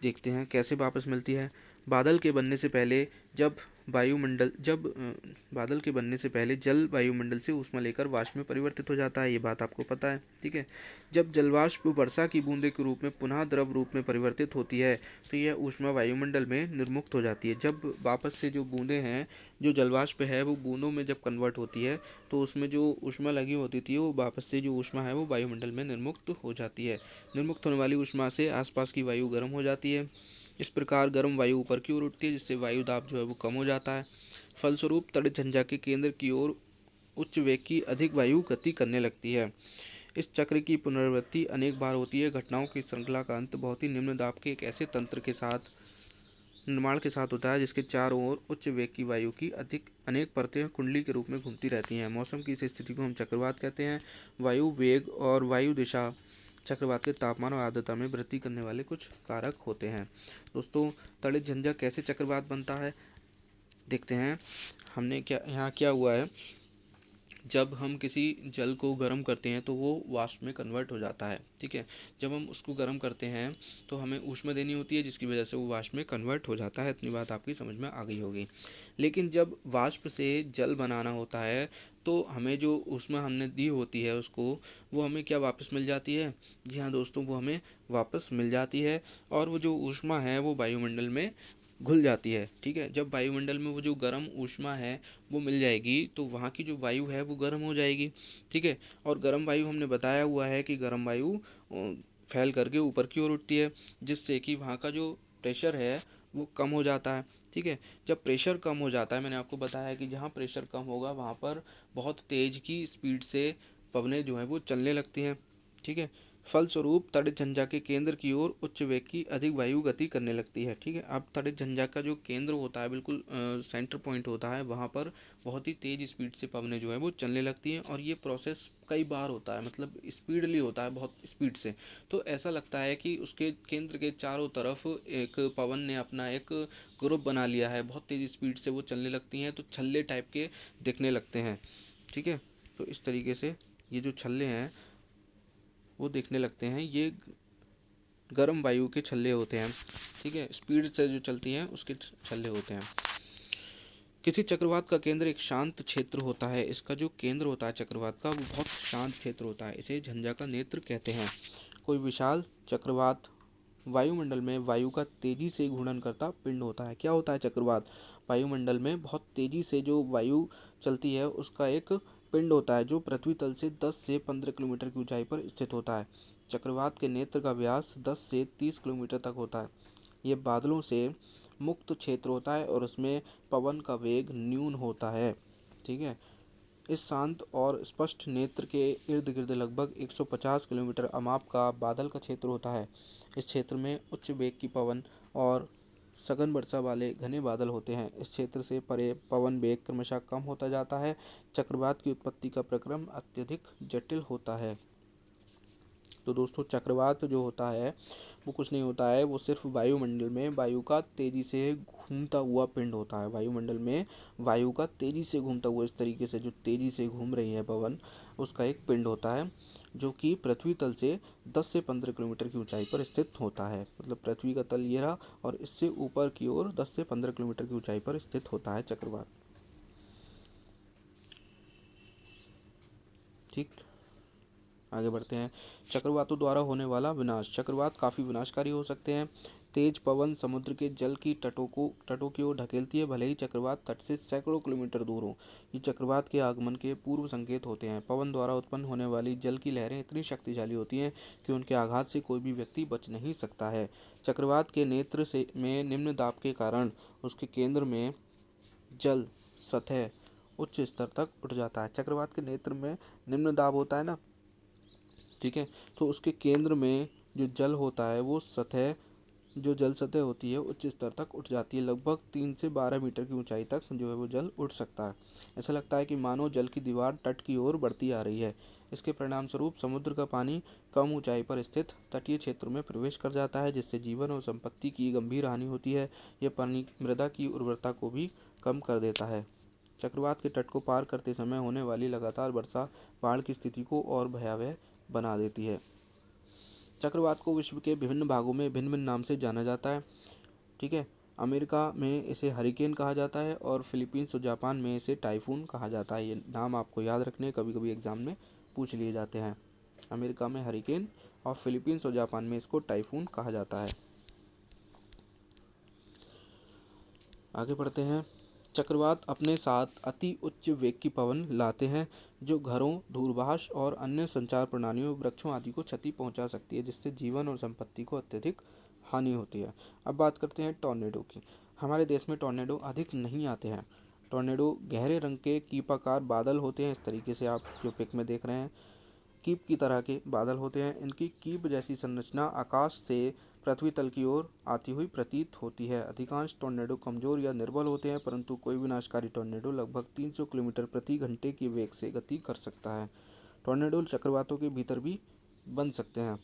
देखते हैं कैसे वापस मिलती है। बादल के बनने से पहले जब बादल के बनने से पहले जल वायुमंडल से ऊष्मा लेकर वाष्प में परिवर्तित हो जाता है, ये बात आपको पता है। ठीक है, जब जलवाष्प वर्षा की बूंदे के रूप में पुनः द्रव रूप में परिवर्तित होती है तो यह ऊष्मा वायुमंडल में निर्मुक्त हो जाती है। जब वापस से जो बूंदें हैं, जो जलवाष्प है वो बूंदों में जब कन्वर्ट होती है तो उसमें जो ऊष्मा लगी होती थी वो वापस से जो ऊष्मा है वो वायुमंडल में निर्मुक्त हो जाती है। निर्मुक्त होने वाली ऊष्मा से आसपास की वायु गर्म हो जाती है। इस प्रकार गर्म वायु ऊपर की ओर उठती है, जिससे वायु दाब जो है वो कम हो जाता है। फलस्वरूप तड़ित झंझा के केंद्र की ओर उच्च वेग की अधिक वायु गति करने लगती है। इस चक्र की पुनरावृत्ति अनेक बार होती है। घटनाओं की श्रृंखला का अंत बहुत ही निम्न दाब के एक ऐसे तंत्र के साथ निर्माण के साथ होता है जिसके चारों ओर उच्च वेग की वायु की अधिक अनेक परतें कुंडली के रूप में घूमती रहती हैं। मौसम की इस स्थिति को हम चक्रवात कहते हैं। वायु वेग और वायु दिशा चक्रवात के तापमान और आर्द्रता में वृद्धि करने वाले कुछ कारक होते हैं। दोस्तों, तड़ित झंझा कैसे चक्रवात बनता है देखते हैं। हमने क्या हुआ है, जब हम किसी जल को गर्म करते हैं तो वो वाष्प में कन्वर्ट हो जाता है। ठीक है, जब हम उसको गर्म करते हैं तो हमें ऊष्मा देनी होती है, जिसकी वजह से वो वाष्प में कन्वर्ट हो जाता है। इतनी बात आपकी समझ में आ गई होगी। लेकिन जब वाष्प से जल बनाना होता है तो हमें जो ऊष्मा हमने दी होती है उसको, वो हमें क्या वापस मिल जाती है? जी हाँ दोस्तों, वो हमें वापस मिल जाती है और वो जो ऊष्मा है वो वायुमंडल में घुल जाती है। ठीक है, जब वायुमंडल में वो जो गर्म ऊष्मा है वो मिल जाएगी तो वहाँ की जो वायु है वो गर्म हो जाएगी। ठीक है, और गर्म वायु हमने बताया हुआ है कि गर्म वायु फैल करके ऊपर की ओर उठती है, जिससे कि वहाँ का जो प्रेशर है वो कम हो जाता है। ठीक है, जब प्रेशर कम हो जाता है, मैंने आपको बताया कि जहाँ प्रेशर कम होगा वहाँ पर बहुत तेज़ की स्पीड से पवनें जो हैं वो चलने लगती हैं। ठीक है, फलस्वरूप तड़ित झंझा के केंद्र की ओर उच्च वेग की अधिक वायु गति करने लगती है। ठीक है, अब तड़ित झंझा का जो केंद्र होता है, बिल्कुल सेंटर पॉइंट होता है, वहाँ पर बहुत ही तेज़ स्पीड से पवनें जो है वो चलने लगती हैं और ये प्रोसेस कई बार होता है, मतलब स्पीडली होता है, बहुत स्पीड से। तो ऐसा लगता है कि उसके केंद्र के चारों तरफ एक पवन ने अपना एक ग्रुप बना लिया है, बहुत तेज़ स्पीड से वो चलने लगती हैं तो छल्ले टाइप के दिखने लगते हैं। ठीक है, तो इस तरीके से ये जो छल्ले हैं वो दिखने लगते हैं। ये गर्म वायु के छल्ले होते हैं, ठीक है, स्पीड से जो चलती हैं उसके छल्ले होते हैं। किसी चक्रवात का केंद्र एक शांत क्षेत्र होता है। इसका जो केंद्र होता है चक्रवात का वो बहुत शांत क्षेत्र होता है, इसे झंझा का नेत्र कहते हैं। कोई विशाल चक्रवात वायुमंडल में वायु का तेजी से घूर्णन करता पिंड होता है। क्या होता है चक्रवात? वायुमंडल में बहुत तेजी से जो वायु चलती है उसका एक पिंड होता है जो पृथ्वी तल से 10 से 15 किलोमीटर की ऊंचाई पर स्थित होता है। चक्रवात के नेत्र का व्यास 10 से 30 किलोमीटर तक होता है। ये बादलों से मुक्त क्षेत्र होता है और उसमें पवन का वेग न्यून होता है, ठीक है। इस शांत और स्पष्ट नेत्र के इर्द गिर्द लगभग 150 किलोमीटर अमाप का बादल का क्षेत्र होता है। इस क्षेत्र में उच्च वेग की पवन और सघन वर्षा वाले घने बादल होते हैं। इस क्षेत्र से परे पवन वेग क्रमशः कम होता जाता है। चक्रवात की उत्पत्ति का प्रक्रम अत्यधिक जटिल होता है। तो दोस्तों चक्रवात जो होता है वो कुछ नहीं होता है, वो सिर्फ वायुमंडल में वायु का तेजी से घूमता हुआ पिंड होता है। वायुमंडल में वायु का तेजी से घूमता हुआ, इस तरीके से जो तेजी से घूम रही है पवन, उसका एक पिंड होता है जो कि पृथ्वी तल से 10 से 15 किलोमीटर की ऊंचाई पर स्थित होता है। मतलब पृथ्वी का तल ये रहा और इससे ऊपर की ओर 10 से 15 किलोमीटर की ऊंचाई पर स्थित होता है चक्रवात, ठीक। आगे बढ़ते हैं। चक्रवातों द्वारा होने वाला विनाश। चक्रवात काफ़ी विनाशकारी हो सकते हैं। तेज पवन समुद्र के जल की तटों की ओर ढकेलती है, भले ही चक्रवात तट से सैकड़ों किलोमीटर दूर हो। ये चक्रवात के आगमन के पूर्व संकेत होते हैं। पवन द्वारा उत्पन्न होने वाली जल की लहरें इतनी शक्तिशाली होती हैं कि उनके आघात से कोई भी व्यक्ति बच नहीं सकता है। चक्रवात के नेत्र से में निम्न दाब के कारण उसके केंद्र में जल सतह उच्च स्तर तक उठ जाता है। चक्रवात के नेत्र में निम्न दाब होता है ना, ठीक है, तो उसके केंद्र में जो जल होता है वो सतह, जो जल सतह होती है उच्च स्तर तक उठ जाती है। लगभग 3 से 12 मीटर की ऊंचाई तक जो है वो जल उठ सकता है। ऐसा लगता है कि मानो जल की दीवार तट की ओर बढ़ती आ रही है। इसके परिणाम स्वरूप समुद्र का पानी कम ऊंचाई पर स्थित तटीय क्षेत्रों में प्रवेश कर जाता है, जिससे जीवन और संपत्ति की गंभीर हानि होती है। यह पानी मृदा की उर्वरता को भी कम कर देता है। चक्रवात के तट को पार करते समय होने वाली लगातार वर्षा बाढ़ की स्थिति को और भयावह बना देती है। चक्रवात को विश्व के विभिन्न भागों में भिन्न भिन्न नाम से जाना जाता है, ठीक है। अमेरिका में इसे हरिकेन कहा जाता है और फिलीपींस और जापान में इसे टाइफून कहा जाता है। ये नाम आपको याद रखने, कभी कभी एग्जाम में पूछ लिए जाते हैं। अमेरिका में हरिकेन और फिलीपींस और जापान में इसको टाइफून कहा जाता है। आगे बढ़ते हैं। चक्रवात अपने साथ अति उच्च वेग की पवन लाते हैं जो घरों, दूरभाष और अन्य संचार प्रणालियों, वृक्षों आदि को क्षति पहुंचा सकती है, जिससे जीवन और संपत्ति को अत्यधिक हानि होती है। अब बात करते हैं टॉर्नेडो की। हमारे देश में टॉर्नेडो अधिक नहीं आते हैं। टॉर्नेडो गहरे रंग के कीपाकार बादल होते हैं, इस तरीके से आप जो पिक में देख रहे हैं कीप की तरह के बादल होते हैं। इनकी कीप जैसी संरचना आकाश से पृथ्वी तल की ओर आती हुई प्रतीत होती है। अधिकांश टॉर्नेडो कमजोर या निर्बल होते हैं, परंतु कोई विनाशकारी टॉर्नेडो लगभग 300 किलोमीटर प्रति घंटे की वेग से गति कर सकता है। टॉर्नेडो चक्रवातों के भीतर भी बन सकते हैं।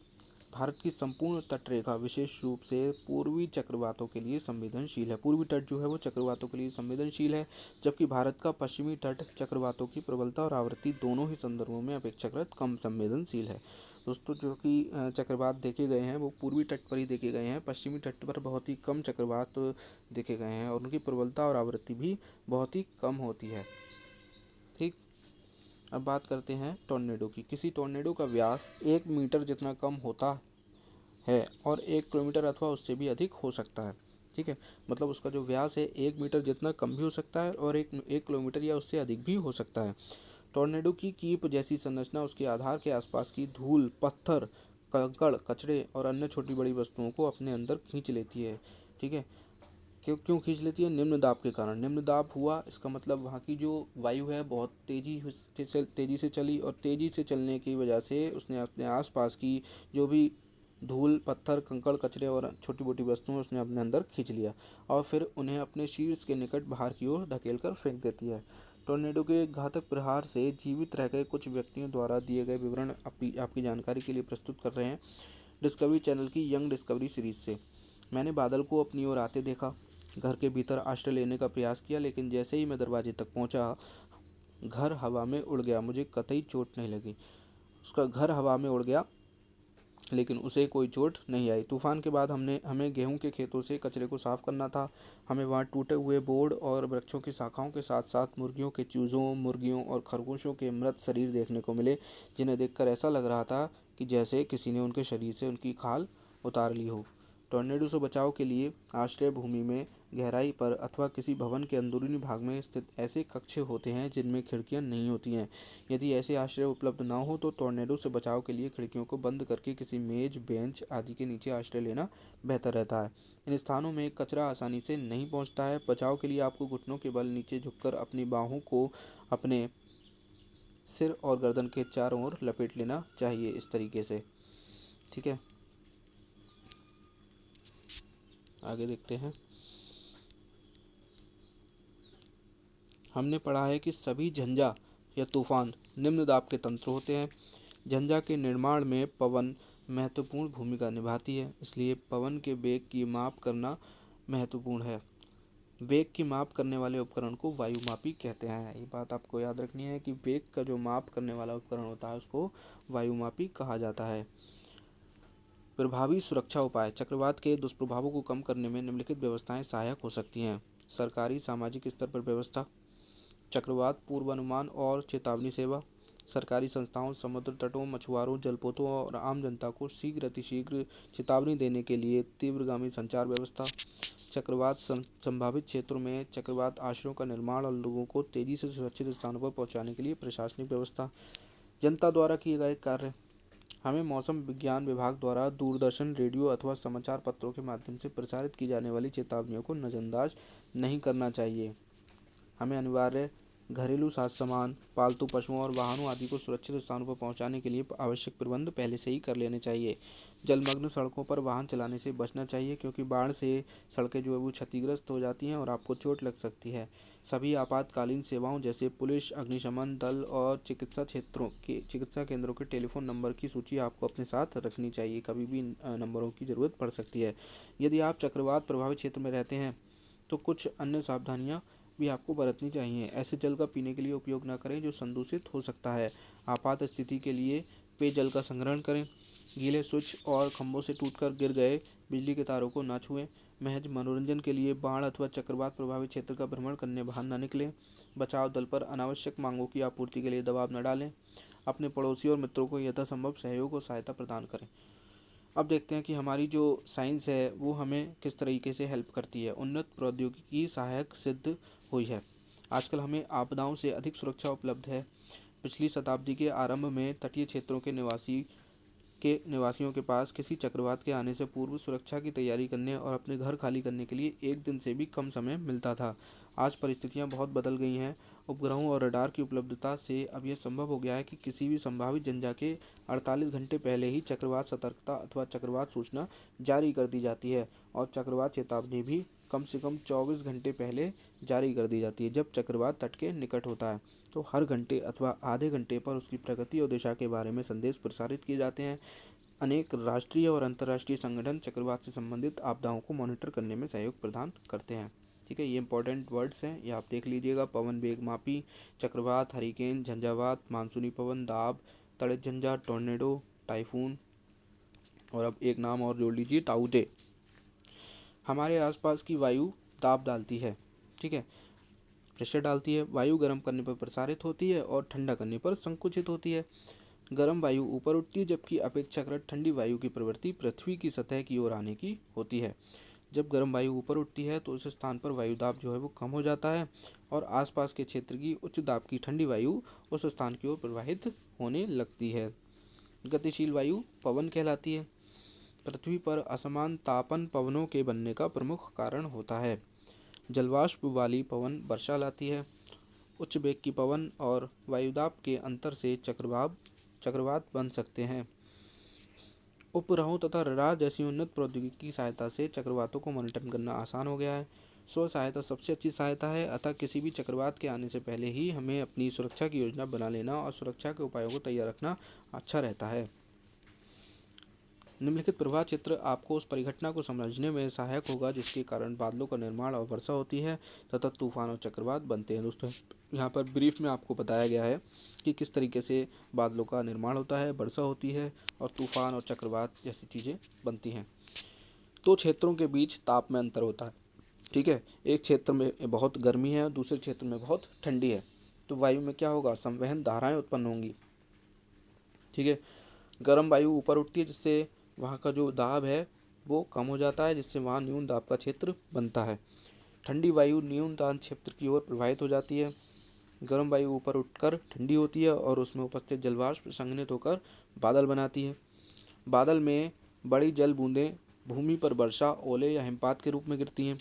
भारत की संपूर्ण तटरेखा विशेष रूप से पूर्वी चक्रवातों के लिए संवेदनशील है। पूर्वी तट जो है वो चक्रवातों के लिए संवेदनशील है, जबकि भारत का पश्चिमी तट चक्रवातों की प्रबलता और आवृत्ति दोनों ही संदर्भों में अपेक्षाकृत कम संवेदनशील है। दोस्तों जो कि चक्रवात देखे गए हैं वो पूर्वी तट पर ही देखे गए हैं, पश्चिमी तट पर बहुत ही कम चक्रवात देखे गए हैं और उनकी प्रबलता और आवृत्ति भी बहुत ही कम होती है, ठीक। अब बात करते हैं टॉर्नेडो की। किसी टॉर्नेडो का व्यास 1 मीटर जितना कम होता है और 1 किलोमीटर अथवा उससे भी अधिक हो सकता है, ठीक है। मतलब उसका जो व्यास है 1 मीटर जितना कम भी हो सकता है और एक किलोमीटर या उससे अधिक भी हो सकता है। टॉर्नेडो की कीप जैसी संरचना उसके आधार के आसपास की धूल, पत्थर, कंकड़, कचरे और अन्य छोटी बड़ी वस्तुओं को अपने अंदर खींच लेती है, ठीक है। क्यों क्यों खींच लेती है? निम्न दाब के कारण। निम्न दाब हुआ इसका मतलब वहाँ की जो वायु है बहुत तेजी से चली और तेजी से चलने की वजह से उसने अपने आसपास की जो भी धूल, पत्थर, कंकड़, कचरे और छोटी मोटी वस्तुएं उसने अपने अंदर खींच लिया और फिर उन्हें अपने शीर्ष के निकट बाहर की ओर धकेल कर फेंक देती है। टोर्नेडो के घातक प्रहार से जीवित रह गए कुछ व्यक्तियों द्वारा दिए गए विवरण आपकी जानकारी के लिए प्रस्तुत कर रहे हैं डिस्कवरी चैनल की यंग डिस्कवरी सीरीज से। मैंने बादल को अपनी ओर आते देखा, घर के भीतर आश्रय लेने का प्रयास किया, लेकिन जैसे ही मैं दरवाजे तक पहुंचा घर हवा में उड़ गया। मुझे कतई चोट नहीं लगी। उसका घर हवा में उड़ गया लेकिन उसे कोई चोट नहीं आई। तूफान के बाद हमें गेहूं के खेतों से कचरे को साफ करना था। हमें वहां टूटे हुए बोर्ड और वृक्षों की शाखाओं के साथ साथ मुर्गियों के चूजों, मुर्गियों और खरगोशों के मृत शरीर देखने को मिले, जिन्हें देखकर ऐसा लग रहा था कि जैसे किसी ने उनके शरीर से उनकी खाल उतार ली हो। टॉर्नेडो से बचाव के लिए आश्रय भूमि में गहराई पर अथवा किसी भवन के अंदरूनी भाग में स्थित ऐसे कक्ष होते हैं जिनमें खिड़कियां नहीं होती हैं। यदि ऐसे आश्रय उपलब्ध न हो तो टॉर्नेडो से बचाव के लिए खिड़कियों को बंद करके किसी मेज, बेंच आदि के नीचे आश्रय लेना बेहतर रहता है। इन स्थानों में कचरा आसानी से नहीं पहुंचता है। बचाव के लिए आपको घुटनों के बल नीचे झुककर अपनी बाहों को अपने सिर और गर्दन के चारों ओर लपेट लेना चाहिए, इस तरीके से। ठीक है, आगे देखते हैं। हमने पढ़ा है कि सभी झंझा या तूफान निम्न दाब के तंत्र होते हैं। झंझा के निर्माण में पवन महत्वपूर्ण भूमिका निभाती है, इसलिए पवन के वेग की माप करना महत्वपूर्ण है। वेग की माप करने वाले उपकरण को वायुमापी कहते हैं। ये बात आपको याद रखनी है कि वेग का जो माप करने वाला उपकरण होता है उसको वायुमापी कहा जाता है। प्रभावी सुरक्षा उपाय। चक्रवात के दुष्प्रभावों को कम करने में निम्नलिखित व्यवस्थाएं सहायक हो सकती हैं। सरकारी सामाजिक स्तर पर व्यवस्था, चक्रवात पूर्वानुमान और चेतावनी सेवा। सरकारी संस्थाओं, समुद्र तटों, मछुआरों, जलपोतों और आम जनता को शीघ्र अतिशीघ्र चेतावनी देने के लिए तीव्रगामी संचार व्यवस्था। चक्रवात संभावित क्षेत्रों में चक्रवात आश्रयों का निर्माण और लोगों को तेजी से सुरक्षित स्थानों पर पहुंचाने के लिए प्रशासनिक व्यवस्था। जनता द्वारा किए गए कार्य। हमें मौसम विज्ञान विभाग द्वारा दूरदर्शन, रेडियो अथवा समाचार पत्रों के माध्यम से प्रसारित की जाने वाली चेतावनियों को नज़रअंदाज नहीं करना चाहिए। हमें अनिवार्य घरेलू साज सामान, पालतू पशुओं और वाहनों आदि को सुरक्षित स्थानों पर पहुंचाने के लिए आवश्यक प्रबंध पहले से ही कर लेने चाहिए। जलमग्न सड़कों पर वाहन चलाने से बचना चाहिए, क्योंकि बाढ़ से सड़कें जो है वो क्षतिग्रस्त हो जाती हैं और आपको चोट लग सकती है। सभी आपातकालीन सेवाओं जैसे पुलिस, अग्निशमन दल और चिकित्सा केंद्रों के टेलीफोन नंबर की सूची आपको अपने साथ रखनी चाहिए। कभी भी नंबरों की ज़रूरत पड़ सकती है। यदि आप चक्रवात प्रभावित क्षेत्र में रहते हैं तो कुछ अन्य सावधानियां भी आपको बरतनी चाहिए। ऐसे जल का पीने के लिए उपयोग न करें जो संदूषित हो सकता है। आपात स्थिति के लिए पेयजल का संग्रहण करें। गीले स्विच और खंभों से टूटकर गिर गए बिजली के तारों को न छुएं। महज मनोरंजन के लिए बाढ़ अथवा चक्रवात प्रभावित क्षेत्र का भ्रमण करने बाहर न निकलें। बचाव दल पर अनावश्यक मांगों की आपूर्ति के लिए दबाव न डालें। अपने पड़ोसी और मित्रों को यथासंभव सहयोग और सहायता प्रदान करें। अब देखते हैं कि हमारी जो साइंस है वो हमें किस तरीके से हेल्प करती है। उन्नत प्रौद्योगिकी सहायक सिद्ध हुई है। आजकल हमें आपदाओं से अधिक सुरक्षा उपलब्ध है। पिछली शताब्दी के आरंभ में तटीय क्षेत्रों के निवासियों के पास किसी चक्रवात के आने से पूर्व सुरक्षा की तैयारी करने और अपने घर खाली करने के लिए एक दिन से भी कम समय मिलता था। आज परिस्थितियां बहुत बदल गई हैं। उपग्रहों और रडार की उपलब्धता से अब यह संभव हो गया है कि किसी भी संभावित झंझा के 48 घंटे पहले ही चक्रवात सतर्कता अथवा चक्रवात सूचना जारी कर दी जाती है और चक्रवात चेतावनी भी कम से कम 24 घंटे पहले जारी कर दी जाती है जब चक्रवात तट के निकट होता है। तो हर घंटे अथवा आधे घंटे पर उसकी प्रगति और दिशा के बारे में संदेश प्रसारित किए जाते हैं। अनेक राष्ट्रीय और अंतर्राष्ट्रीय संगठन चक्रवात से संबंधित आपदाओं को मॉनिटर करने में सहयोग प्रदान करते हैं। ठीक है, ये इंपॉर्टेंट वर्ड्स हैं, ये आप देख लीजिएगा। पवन वेग मापी, चक्रवात, हरिकेन, झंझावात, मानसूनी पवन, दाब, तड़ित झंझा, टॉर्नेडो, टाइफून और अब एक नाम और जोड़ लीजिए, ताउते। हमारे आसपास की वायु दाब डालती है। ठीक है, प्रेशर डालती है। वायु गर्म करने पर प्रसारित होती है और ठंडा करने पर संकुचित होती है। गर्म वायु ऊपर उठती है जबकि अपेक्षाकृत ठंडी वायु की प्रवृत्ति पृथ्वी की सतह की ओर आने की होती है। जब गर्म वायु ऊपर उठती है तो उस स्थान पर वायु दाब जो है वो कम हो जाता है और आसपास के क्षेत्र की उच्च दाब की ठंडी वायु उस स्थान की ओर प्रवाहित होने लगती है। गतिशील वायु पवन कहलाती है। पृथ्वी पर असमान तापन पवनों के बनने का प्रमुख कारण होता है। जलवाष्प वाली पवन वर्षा लाती है। उच्च वेग की पवन और वायुदाब के अंतर से चक्रवात बन सकते हैं। उपग्रहों तथा रडार जैसी उन्नत प्रौद्योगिकी की सहायता से चक्रवातों को मॉनिटर करना आसान हो गया है। स्व सहायता सबसे अच्छी सहायता है, अतः किसी भी चक्रवात के आने से पहले ही हमें अपनी सुरक्षा की योजना बना लेना और सुरक्षा के उपायों को तैयार रखना अच्छा रहता है। निम्नलिखित प्रवाह चित्र आपको उस परिघटना को समझने में सहायक होगा जिसके कारण बादलों का निर्माण और वर्षा होती है तथा तूफान और चक्रवात बनते हैं। दोस्तों यहाँ पर ब्रीफ में आपको बताया गया है कि किस तरीके से बादलों का निर्माण होता है, वर्षा होती है और तूफान और चक्रवात जैसी चीज़ें बनती हैं। दो क्षेत्रों के बीच ताप में अंतर होता है, ठीक है। एक क्षेत्र में बहुत गर्मी है और दूसरे क्षेत्र में बहुत ठंडी है, तो वायु में क्या होगा, संवहन धाराएं उत्पन्न होंगी, ठीक है। गर्म वायु ऊपर उठती है जिससे वहाँ का जो दाब है वो कम हो जाता है, जिससे वहाँ न्यून दाब का क्षेत्र बनता है। ठंडी वायु न्यून दाब क्षेत्र की ओर प्रवाहित हो जाती है। गर्म वायु ऊपर उठकर ठंडी होती है और उसमें उपस्थित जलवाष्प संघनित होकर बादल बनाती है। बादल में बड़ी जल बूंदें भूमि पर वर्षा, ओले या हिमपात के रूप में गिरती हैं।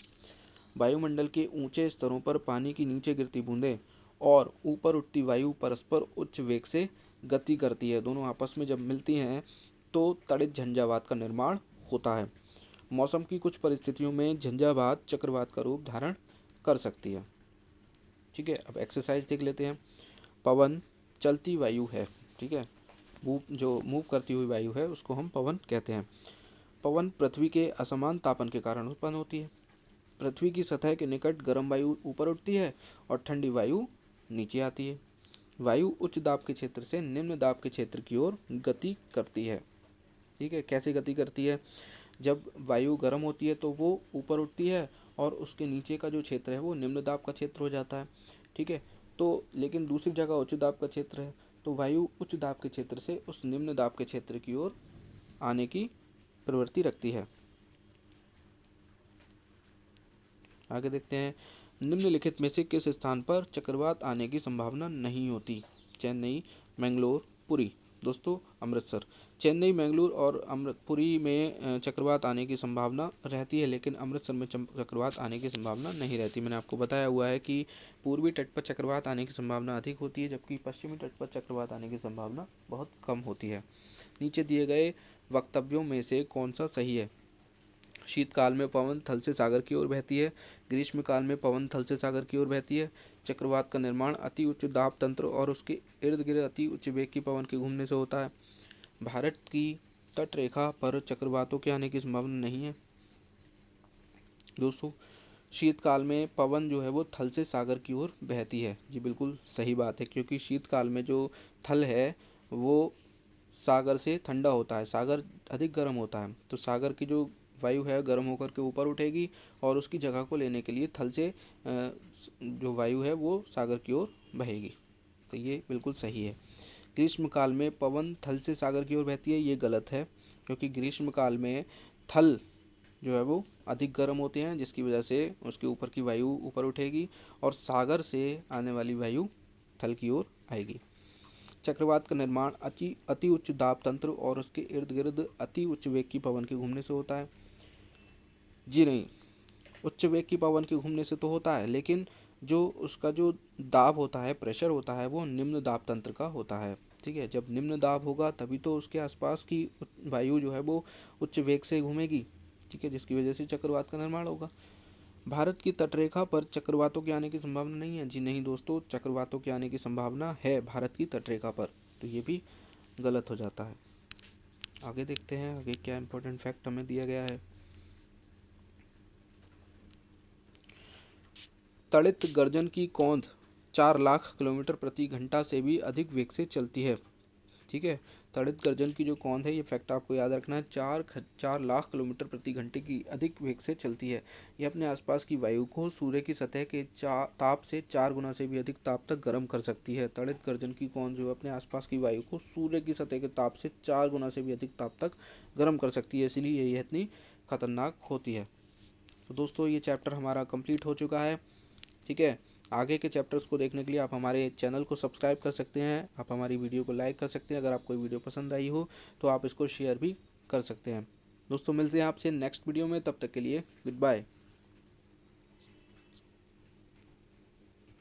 वायुमंडल के ऊंचे स्तरों पर पानी की नीचे गिरती बूंदें और ऊपर उठती वायु परस्पर उच्च वेग से गति करती है। दोनों आपस में जब मिलती हैं तो तड़ित झंझावात का निर्माण होता है। मौसम की कुछ परिस्थितियों में झंझावात चक्रवात का रूप धारण कर सकती है, ठीक है। अब एक्सरसाइज देख लेते हैं। पवन चलती वायु है, ठीक है। जो मूव करती हुई वायु है उसको हम पवन कहते हैं। पवन पृथ्वी के असमान तापन के कारण उत्पन्न होती है। पृथ्वी की सतह के निकट गर्म वायु ऊपर उठती है और ठंडी वायु नीचे आती है। वायु उच्च दाब के क्षेत्र से निम्न दाब के क्षेत्र की ओर गति करती है, ठीक है। कैसे गति करती है, जब वायु गर्म होती है तो वो ऊपर उठती है और उसके नीचे का जो क्षेत्र है वो निम्न दाब का क्षेत्र हो जाता है, ठीक है। तो लेकिन दूसरी जगह उच्च दाब का क्षेत्र है, तो वायु उच्च दाब के क्षेत्र से उस निम्न दाब के क्षेत्र की ओर आने की प्रवृत्ति रखती है। आगे देखते हैं, निम्नलिखित में से किस स्थान पर चक्रवात आने की संभावना नहीं होती। चेन्नई, मैंगलोर, पुरी। दोस्तों अमृतसर, चेन्नई, मैंगलोर और पुरी में चक्रवात आने की संभावना रहती है, लेकिन अमृतसर में चक्रवात आने की संभावना नहीं रहती। मैंने आपको बताया हुआ है कि पूर्वी तट पर चक्रवात आने की संभावना अधिक होती है, जबकि पश्चिमी तट पर चक्रवात आने की संभावना बहुत कम होती है। नीचे दिए गए वक्तव्यों में से कौन सा सही है। शीतकाल में पवन थल से सागर की ओर बहती है, ग्रीष्मकाल में पवन थल से सागर की ओर बहती है। चक्रवात का निर्माण अति उच्च दाब तंत्र और उसके इर्द गिर्द अति उच्च वेग की पवन के घूमने से होता है। भारत की तट रेखा पर चक्रवातों के आने की संभावना नहीं है। दोस्तों शीतकाल में पवन जो है वो थल से सागर की ओर बहती है। जी बिल्कुल सही बात है, क्योंकि शीतकाल में जो थल है वो सागर से ठंडा होता है, सागर अधिक गर्म होता है, तो सागर की जो वायु है गर्म होकर के ऊपर उठेगी और उसकी जगह को लेने के लिए थल से जो वायु है वो सागर की ओर बहेगी, तो ये बिल्कुल सही है। ग्रीष्मकाल में पवन थल से सागर की ओर बहती है, ये गलत है, क्योंकि ग्रीष्मकाल में थल जो है वो अधिक गर्म होते हैं, जिसकी वजह से उसके ऊपर की वायु ऊपर उठेगी और सागर से आने वाली वायु थल की ओर आएगी। चक्रवात का निर्माण अति उच्च दाब तंत्र और उसके इर्द गिर्द अति उच्च वेग की पवन के घूमने से होता है। जी नहीं, उच्च वेग की पवन के घूमने से तो होता है, लेकिन जो उसका जो दाब होता है, प्रेशर होता है, वो निम्न दाब तंत्र का होता है, ठीक है। जब निम्न दाब होगा तभी तो उसके आसपास की वायु जो है वो उच्च वेग से घूमेगी, ठीक है, जिसकी वजह से चक्रवात का निर्माण होगा। भारत की तटरेखा पर चक्रवातों के आने की संभावना नहीं है। जी नहीं दोस्तों, चक्रवातों के आने की संभावना है भारत की तटरेखा पर, तो ये भी गलत हो जाता है। आगे देखते हैं आगे क्या इंपॉर्टेंट फैक्ट हमें दिया गया है। तड़ित गर्जन की कौंध 4 लाख किलोमीटर प्रति घंटा से भी अधिक वेग से चलती है, ठीक है। तड़ित गर्जन की जो कौंध है, ये फैक्ट आपको याद रखना है, 4 लाख किलोमीटर प्रति घंटे की अधिक वेग से चलती है। यह अपने आसपास की वायु को सूर्य की सतह के ताप से 4 गुना से भी अधिक ताप तक गर्म कर सकती है। तड़ित गर्जन की कौंध जो अपने आसपास की वायु को सूर्य की सतह के ताप से 4 गुना से भी अधिक ताप तक गर्म कर सकती है, इसलिए यह इतनी खतरनाक होती है। तो दोस्तों ये चैप्टर हमारा कंप्लीट हो चुका है, ठीक है। आगे के चैप्टर्स को देखने के लिए आप हमारे चैनल को सब्सक्राइब कर सकते हैं, आप हमारी वीडियो को लाइक कर सकते हैं। अगर आपको वीडियो पसंद आई हो तो आप इसको शेयर भी कर सकते हैं। दोस्तों मिलते हैं आपसे नेक्स्ट वीडियो में, तब तक के लिए गुड बाय।